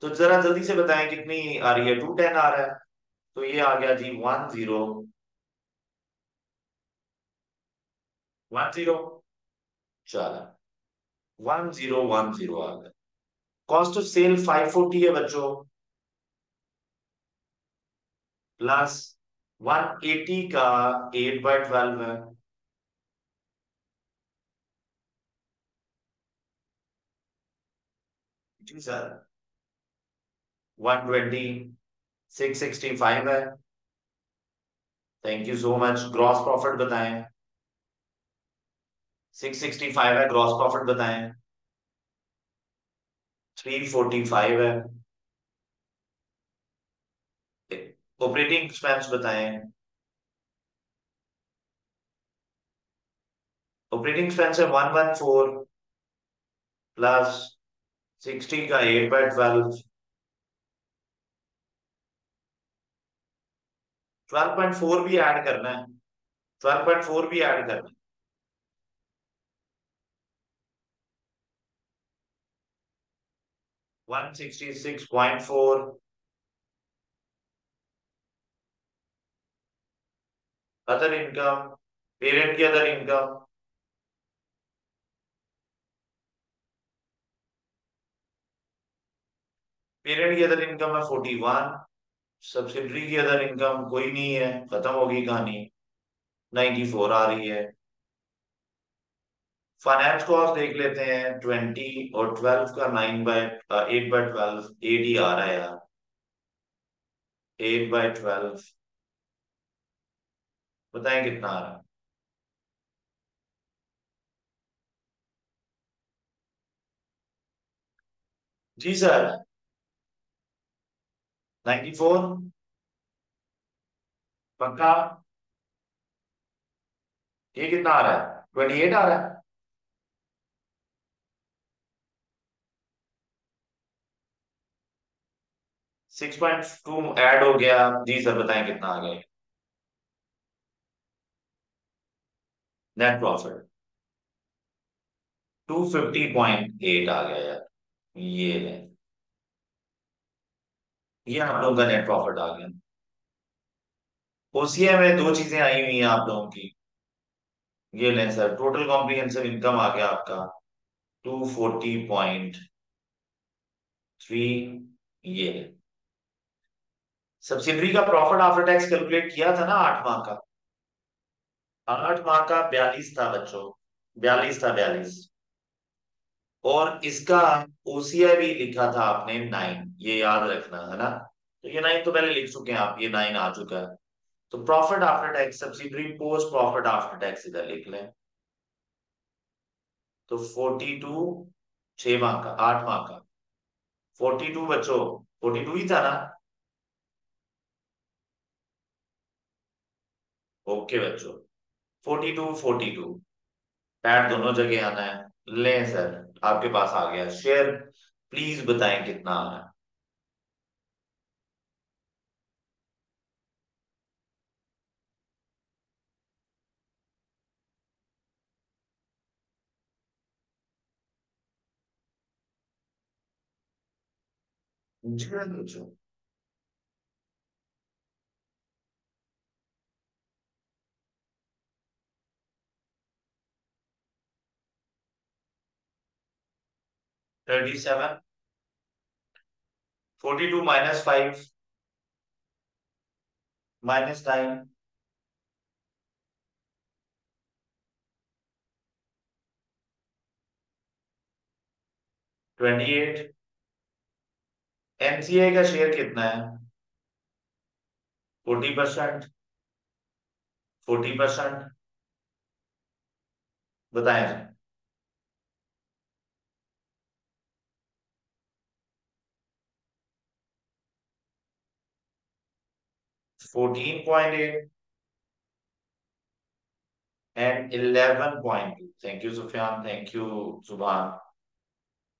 तो जरा जल्दी से बताएं कितनी आ रही है? 210 आ रहा है। तो ये आ गया जी 1010। चलो, 1010 आ गया। कॉस्ट ऑफ सेल 540 है बच्चों, प्लस 180 का 8/12 है। जी सर। 120, 665 है। Thank you so much. Gross profit बताएं। 665 है ग्रॉस प्रॉफिट बताएं। 345 है। ऑपरेटिंग एक्सपेंस बताएं। ऑपरेटिंग एक्सपेंस है 114 प्लस 60 का 8/12। 12.4 भी ऐड करना है। 12.4 भी ऐड करना है। 166.4। अदर इनकम, पेरेंट की अदर इनकम, पेरेंट की अदर इनकम है 41। सब्सिडरी की अदर इनकम कोई नहीं है, खत्म होगी कहानी, 94 आ रही है। फाइनेंस कॉस्ट देख लेते हैं 20, और 12 का 8/12 8 ही आ रहा है यार। 8/12 बताएं कितना आ रहा है। जी सर। 94 पक्का। ये कितना आ रहा है, 28 आ रहा है। 6.2 ऐड हो गया। जी सर बताएं कितना आ गया। नेट प्रॉफिट 250.8 आ गया यार। ये ले, ये आप लोगों का नेट प्रॉफिट आ गया। ओसीआई में दो चीजें आई हुई हैं आप लोगों की। ये लें सर, टोटल कॉम्प्रिहेंसिव इनकम आ गया आपका 240.3। ये लें। सब्सिडरी का प्रॉफिट आफ्टर टैक्स कैलकुलेट किया था ना 8 माह का। 8 माह का 42 था बच्चों, 42 था, 42। और इसका ओसीआई भी लिखा था आपने 9, ये याद रखना है ना। तो ये 9 तो पहले लिख चुके हैं आप, ये 9 आ चुका है। तो profit after tax subsidiary post profit after tax इधर लिख लें। तो 42, 6 माह का, 8 माह का 42 बच्चों, 42 ही था ना। ओके बच्चों, 42 42 पैट दोनों जगह आना है। लें सर, आपके पास आ गया शेयर। प्लीज बताएं कितना आ रहा है जी बच्चों। 37, 42 - 5 -9, 28। एमसीए का शेयर कितना है? 40%, 40% बताएं। 14.8 and 11.2। Thank you Sufiyan, thank you Subhan.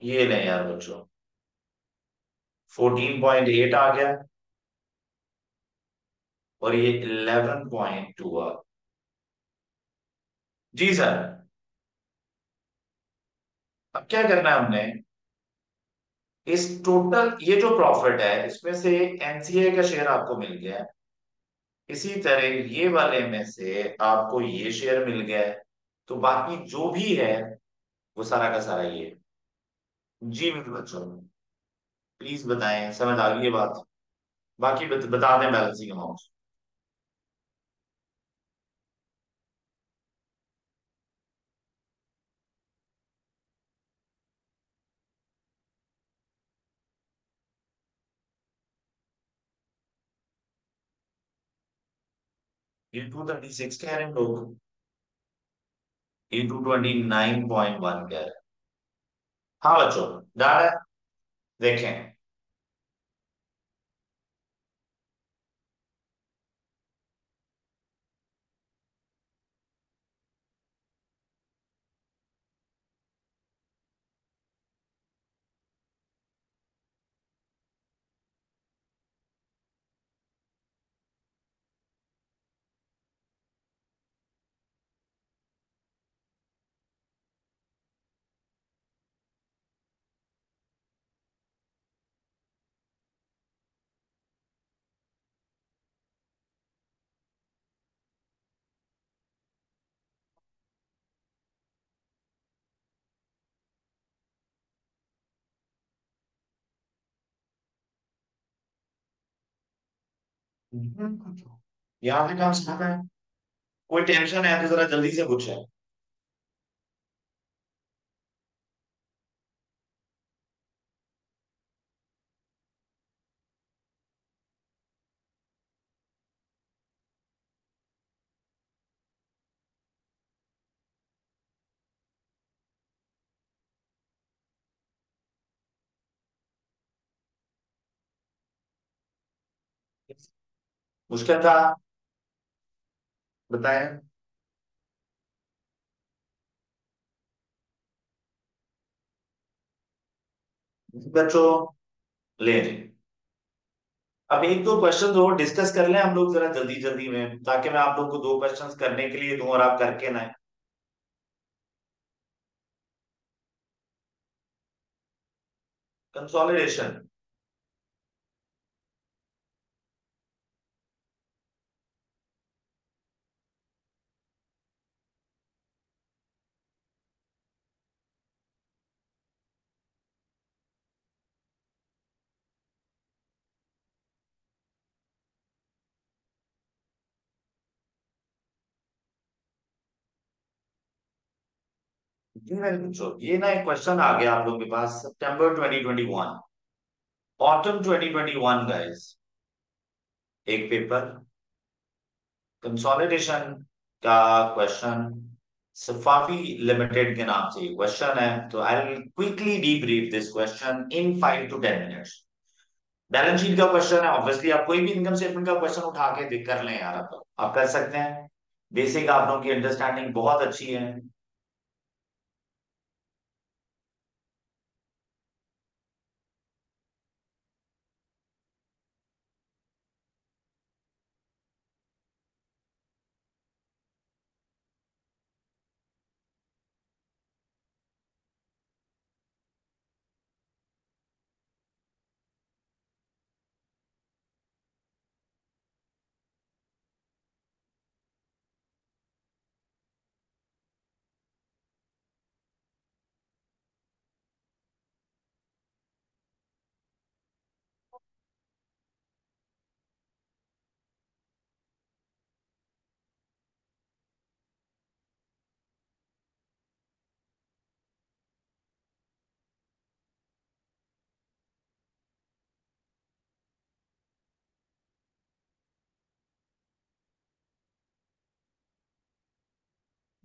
ये लें यार बच्चों, 14.8 आ गया, और ये 11.2 आ। जी सर। अब क्या करना है हमने, इस टोटल ये जो प्रॉफिट है इसमें से एनसीए का शेयर आपको मिल गया है, इसी तरह ये वाले में से आपको ये शेयर मिल गया है, तो बाकी जो भी है वो सारा का सारा ये। जी मेरे बच्चों, प्लीज बताएं, समझ आ गई ये बात? बाकी बता दें बैलेंसिंग अमाउंट। ये 236 कह रहे हैं लोग, ये 229.1 कह रहे हैं। हाँ बच्चों, डाल है, देखें। यहाँ पे काम स्टार्ट है। कोई टेंशन है तो जरा जल्दी से पूछे। मुश्किल था। बताएं। बच्चों, ले लें। अब एक दो क्वेश्चंस और डिस्कस कर लें हम लोग जरा जल्दी जल्दी में, ताकि मैं आप लोग को दो क्वेश्चंस करने के लिए दूं और आप करके ना आए। कंसोलिडेशन। जी मेरे बच्चों, ये ना एक क्वेश्चन आ गया आप लोगों के पास, सितंबर 2021, ऑटम 2021 गाइस। एक पेपर कंसोलिडेशन का क्वेश्चन, सफावी लिमिटेड के नाम से क्वेश्चन है। तो I will quickly debrief this question in 5 to 10 minutes. Balance sheet का क्वेश्चन है, ऑब्वियसली आप कोई भी इनकम स्टेटमेंट का क्वेश्चन उठा के देख कर लें यार, आप कर सकते हैं। बेसिक आप लोगों की अंडरस्टैंडिंग बहुत अच्छी है।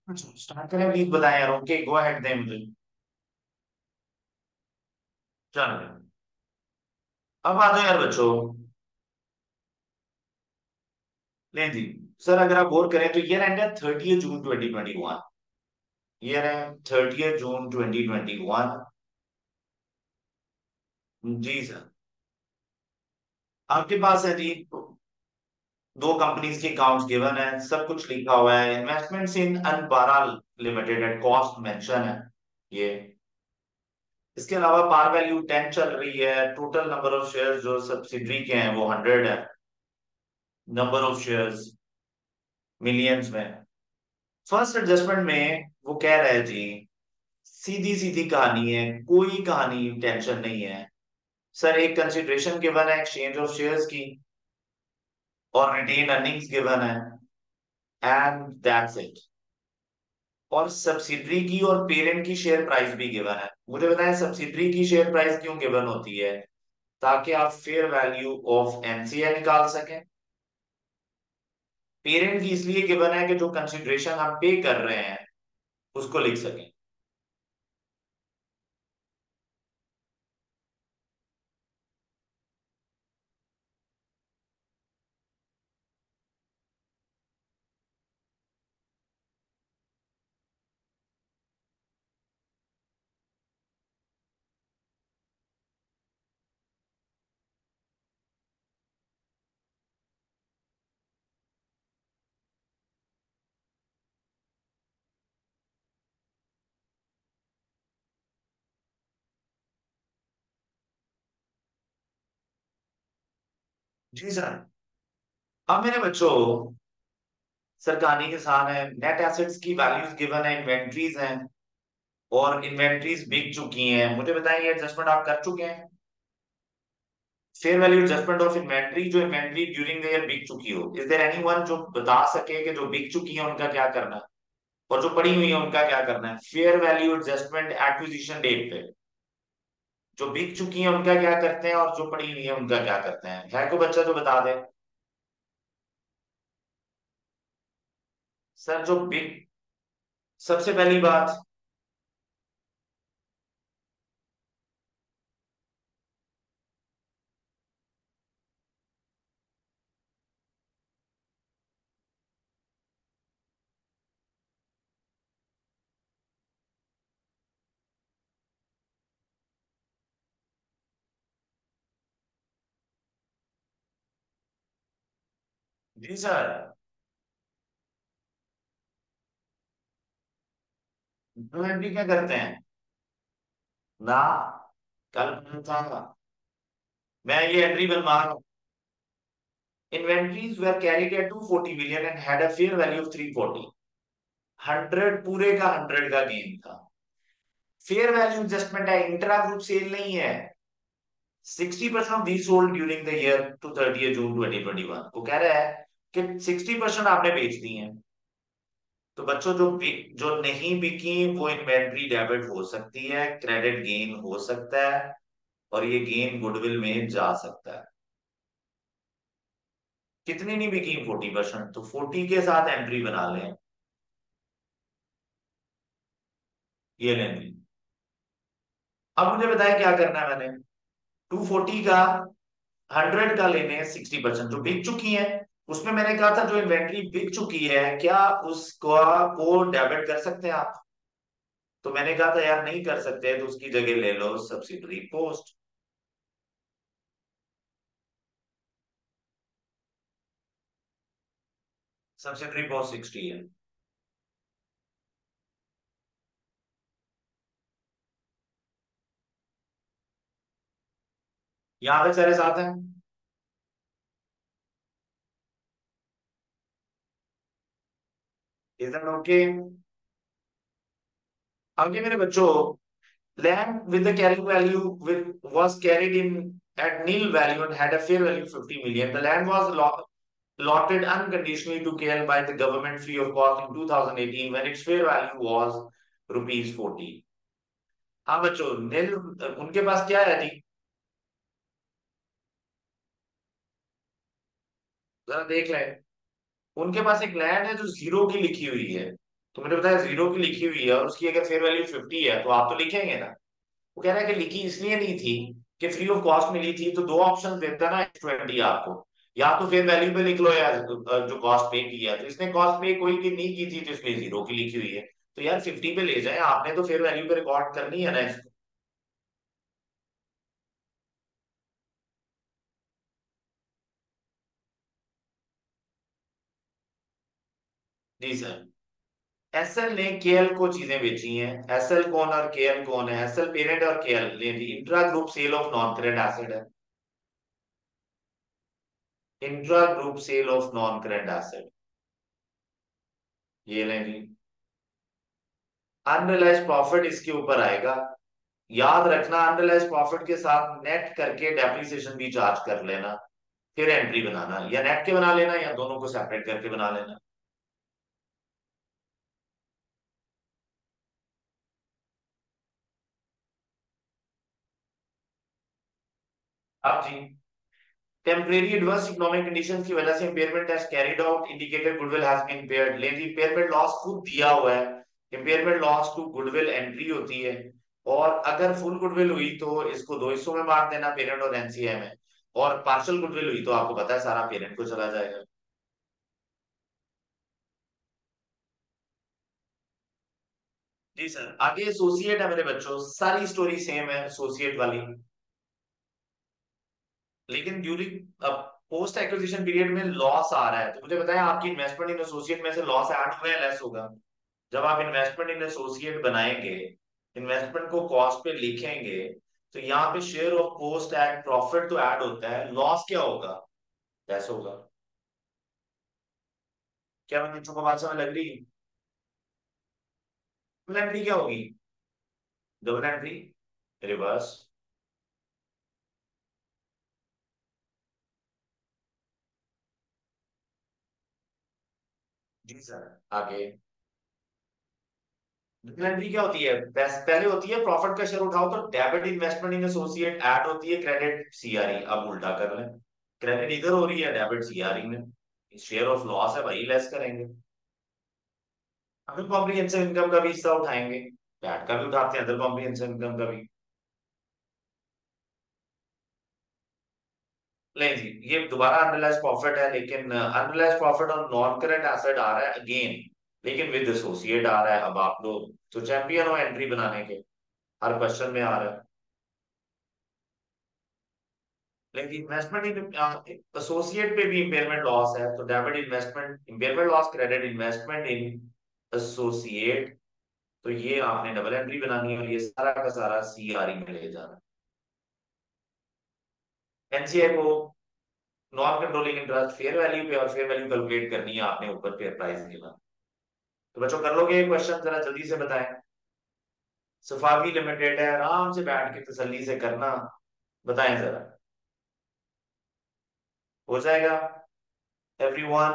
स्टार्ट करें प्लीज, बताएं यार। ओके, गो अहेड दें मुझे। चलो, अब आ जाओ यार बच्चों। नहीं जी सर, अगर आप गौर करें तो ईयर एंड है 30 जून 2021। ईयर है 30 जून 2021। जी सर। आपके पास है जी दो कंपनीज के अकाउंट्स गिवन है, सब कुछ लिखा हुआ है। इन्वेस्टमेंट्स इन अनबारा लिमिटेड एट कॉस्ट मेंशन है ये। इसके अलावा पार वैल्यू 10 चल रही है। टोटल नंबर ऑफ शेयर्स जो सब्सिडरी के हैं वो 100 है। नंबर ऑफ शेयर्स मिलियंस में। फर्स्ट एडजस्टमेंट में वो कह रहे हैं जी, सीधी सीधी कहानी है, कोई कहानी टेंशन नहीं है। सर एक कंसिडरेशन गिवन है एक्सचेंज ऑफ शेयर्स की, और रिटेन अर्निंग्स गिवन है, एंड दैट्स इट। और सब्सिडरी की और पेरेंट की शेयर प्राइस भी गिवन है। मुझे बताएं सब्सिडरी की शेयर प्राइस क्यों गिवन होती है? ताकि आप फेयर वैल्यू ऑफ एनसीए निकाल सकें। पेरेंट की इसलिए गिवन है कि जो कंसिडरेशन हम पे कर रहे हैं उसको लिख सकें। जी सर। अब मेरे बच्चों, सर कहानी के साथ है, नेट एसेट्स की वैल्यूज गिवन है, इन्वेंट्रीज हैं, और इन्वेंट्रीज बिक चुकी हैं। मुझे बताएं ये एडजस्टमेंट आप कर चुके हैं? Fair value adjustment of inventory, जो इन्वेंट्री ड्यूरिंग द ईयर बिक चुकी हो। इज देयर एनीवन जो बता सके कि जो बिक चुकी है उनका क्या करना है और जो पड़ी हुई है उनका क्या करना है, fair value adjustment acquisition date पे। जो बिक चुकी है उनका क्या करते हैं और जो पड़ी हुई है उनका क्या करते हैं, है कोई बच्चा जो बता दे। सर जो बिक, सबसे पहली बात, जी सर, इन्वेंट्री क्या करते हैं ना, कल था, मैं ये एंट्री बनवा रहा हूँ। Inventories were carried at 240 million and had a fair value of 340। 100 पूरे का 100 का गेन था। फेयर वैल्यू एडजस्टमेंट है, इंट्रा ग्रुप सेल नहीं है। 60% of the sold during the year to 30 June 2021। वो कह रहा है कि 60% आपने बेच दी है। तो बच्चों जो नहीं बिकी वो इन्वेंट्री डेबिट हो सकती है, क्रेडिट गेन हो सकता है, और ये गेन गुडविल में जा सकता है। कितनी नहीं बिकी, 40%, तो 40 के साथ एंट्री बना लें। ये लेंगे। अब मुझे बताया क्या करना है मैंने। 240 का 100 का लेने हैं 60% जो बिक चुकी है। उसमें मैंने कहा था जो इन्वेंट्री बिक चुकी है क्या उसका को डेबिट कर सकते हैं आप। तो मैंने कहा था यार नहीं कर सकते, तो उसकी जगह ले लो सब्सिडरी पोस्ट। सब्सिडरी पोस्ट 60 है। यहाँ पे सारे साथ हैं। Is that okay. आगे मेरे बच्चों, land with the carrying value with was carried in at nil value and had a fair value 50 million. The land was allotted unconditionally to KL by the government free of cost in 2018 when its fair value was rupees 40। हाँ बच्चों, नील उनके पास क्या है जी, जरा देख लें। उनके पास एक लैंड है जो जीरो की लिखी हुई है। तो मैंने बताया जीरो की लिखी हुई है और उसकी अगर फेयर वैल्यू 50 है तो आप तो लिखेंगे ना। वो कह रहा है कि लिखी इसलिए नहीं थी कि फ्री ऑफ कॉस्ट मिली थी, तो दो ऑप्शन देता ना H20 आपको, या तो फेयर वैल्यू पे लिख लो या जो कॉस्ट पे किया। तो इसने कॉस्ट पे कोई की नहीं की थी तो इसलिए जीरो की लिखी हुई है। तो यार 50 पे ले जाए, आपने तो फेयर वैल्यू पे रिकॉर्ड करनी है ना इसको। जी सर। एसएल ने केएल को चीजें बेची हैं। एसएल कौन और केएल कौन है, एसएल पेरेंट और केएल ने भी intra group sale of non current asset है। Intra group sale of non current asset, ये लें जी। अनरियलाइज प्रॉफिट इसके ऊपर आएगा। याद रखना अनरियलाइज प्रॉफिट के साथ नेट करके डेप्रिसिएशन भी चार्ज कर लेना, फिर एंट्री बनाना, या नेट के बना लेना या दोनों को सेपरेट करके बना लेना। अब जी, टेम्परेरी एडवर्स इकोनॉमिक कंडीशंस की वजह से impairment test carried out indicated goodwill has been impaired। लेकिन इंपेयरमेंट लॉस खुद दिया हुआ है। Impairment loss to goodwill entry होती है, और अगर फुल गुडविल हुई तो इसको दो हिस्सों में बांट देना, पेरेंट और एनसीए में। और पार्शियल गुडविल हुई तो आपको पता है सारा पेरेंट को चला जाएगा। जी सर। आगे एसोसिएट है मेरे बच्चों, सारी स्टोरी सेम है एसोसिएट वाली। लेकिन ड्यूरिंग पोस्ट एक्विजिशन पीरियड में लॉस आ रहा है, तो मुझे बताया आपकी इन्वेस्टमेंट इन एसोसिएट में से लॉस ऐड होगा या लेस होगा। जब आप इन्वेस्टमेंट इन एसोसिएट बनाएंगे, इन्वेस्टमेंट को कॉस्ट पे लिखेंगे, तो यहाँ पे शेयर ऑफ पोस्ट एड प्रॉफिट तो ऐड होता है, लॉस क्या होगा, लेस होगा। क्या मैं बच्चों को बात समझ लग रही है। डबल एंट्री क्या होगी, डबल एंट्री रिवर्स। जी सर। आगे। एंट्री क्या होती है? पहले होती है प्रॉफिट का शेयर उठाओ तो debit investment in associate add होती है क्रेडिट सीआरई। अब उल्टा कर लें, क्रेडिट इधर हो रही है, डेबिट सीआरई में। शेयर ऑफ लॉस है भाई, लेस करेंगे। अदर कॉम्प्रिहेंसिव इनकम का भी हिस्सा उठाएंगे, पैट का भी उठाते हैं, अदर कॉम्प्रिहेंसिव इनकम का भी। नहीं जी, ये दोबारा अनरियलाइज प्रॉफिट है, लेकिन अनरियलाइज प्रॉफिट और नॉन करेंट एसेट आ रहा है अगेन, लेकिन विद एसोसिएट आ रहा है। अब आप लोग तो चैंपियन हो एंट्री बनाने के, हर क्वेश्चन में आ रहा है। लेकिन इन्वेस्टमेंट इन एसोसिएट पे भी इम्पेयरमेंट लॉस है, तो debit investment impairment loss credit investment in associate. तो ये आपने डबल एंट्री बनानी है, और ये सारा का सारा सीआरई में ले जाना है। एनसीआई को non controlling interest fair value पे, और फेयर वैल्यू कैलकुलेट करनी है आपने ऊपर फेयर प्राइस गिवन। तो बच्चों कर लोगे ये क्वेश्चन? जरा जल्दी से बताएं। सफावी लिमिटेड है, आराम से बैठ के तसल्ली से करना। बताएं जरा। हो जाएगा एवरीवन?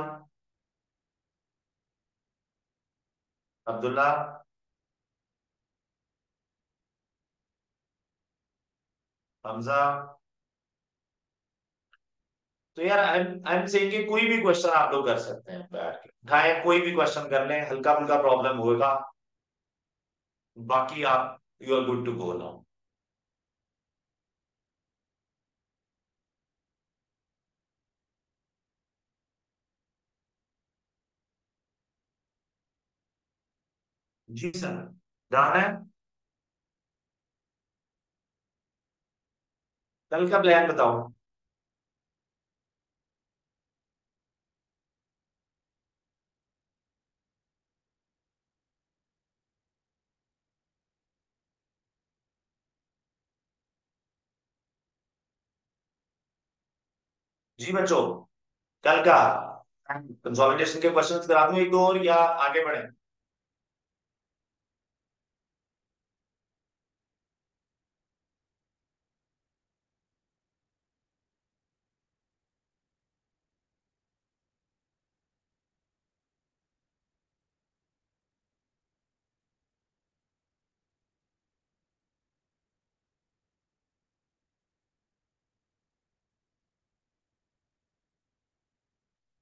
अब्दुल्ला, हमजा। तो यार आई एम सेइंग कि कोई भी क्वेश्चन आप लोग कर सकते हैं बैठ के, उठाएं कोई भी क्वेश्चन कर लें, हल्का फुल्का प्रॉब्लम होगा। बाकी आप you are good to go now. जी सर। जाना है? कल का प्लान बताओ। जी बच्चों, कल का कंसोलिडेशन के क्वेश्चंस करा दूं एक दो और, या आगे बढ़े?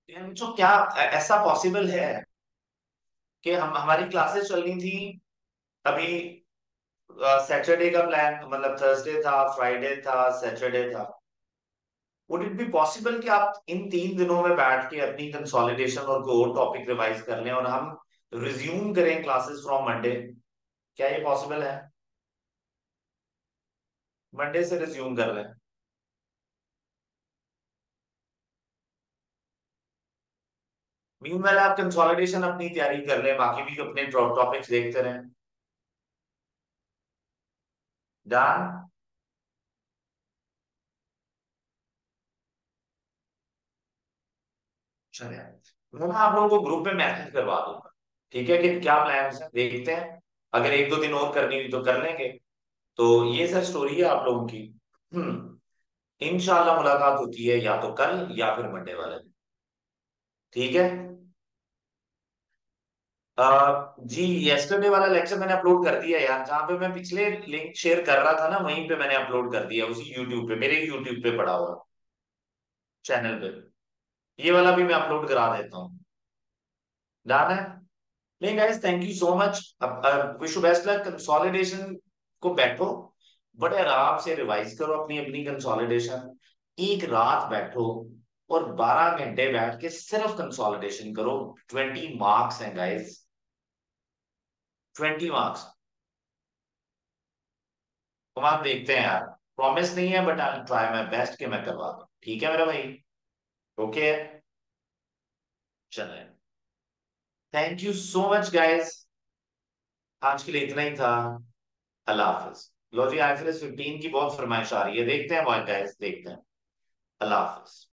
यार बच्चों, क्या ऐसा पॉसिबल है कि हम हमारी क्लासेस चल रही थी अभी, सैटरडे का प्लान, मतलब थर्सडे था, फ्राइडे था, सैटरडे था। वुड इट बी पॉसिबल कि आप इन 3 दिनों में बैठ के अपनी कंसोलिडेशन और कोई और टॉपिक रिवाइज कर लें, और हम रिज्यूम करें क्लासेस फ्रॉम मंडे? क्या ये पॉसिबल है? मंडे से रिज्यूम कर लें। मीनवाइल आप कंसोलिडेशन अपनी तैयारी कर लें, बाकी भी अपने टॉपिक्स देखते रहें। डन। चलिए, मैं आप लोगों को ग्रुप में मैसेज करवा दूंगा, ठीक है, कि क्या प्लान है देखते हैं। अगर एक दो दिन और करनी हुई तो कर लेंगे। तो ये सर स्टोरी है आप लोगों की। इंशाल्लाह मुलाकात होती है या तो कल या फिर मंडे वाले दिन। ठीक है। जी, यस्टरडे वाला लेक्चर मैंने अपलोड कर दिया यार, जहाँ पे मैं पिछले लिंक शेयर कर रहा था ना, वहीं पे मैंने अपलोड कर दिया, उसी यूट्यूब पे, मेरे यूट्यूब पे पड़ा हुआ चैनल पे। ये वाला भी मैं अपलोड करा देता हूँ। डन है? नहीं guys, thank you so much. Wish you best luck. Consolidation को बैठो, बड़े आराम से रिवाइज करो अपनी अपनी कंसोलिडेशन। एक रात बैठो और 12 घंटे बैठ के सिर्फ कंसोलिडेशन करो। 20 मार्क्स हैं गाइस, 20 मार्क्स। तो आप देखते हैं यार, प्रॉमिस नहीं है, but I try my best कि मैं करवा दूं। ठीक है मेरा भाई? ओके। चले, thank you so much guys. आज के लिए इतना ही था। अल्लाह हाफिज। लो जी, आईफीएस 15 की बहुत फरमाइश आ रही है, देखते हैं गाइस, देखते हैं। अल्लाह हाफिज।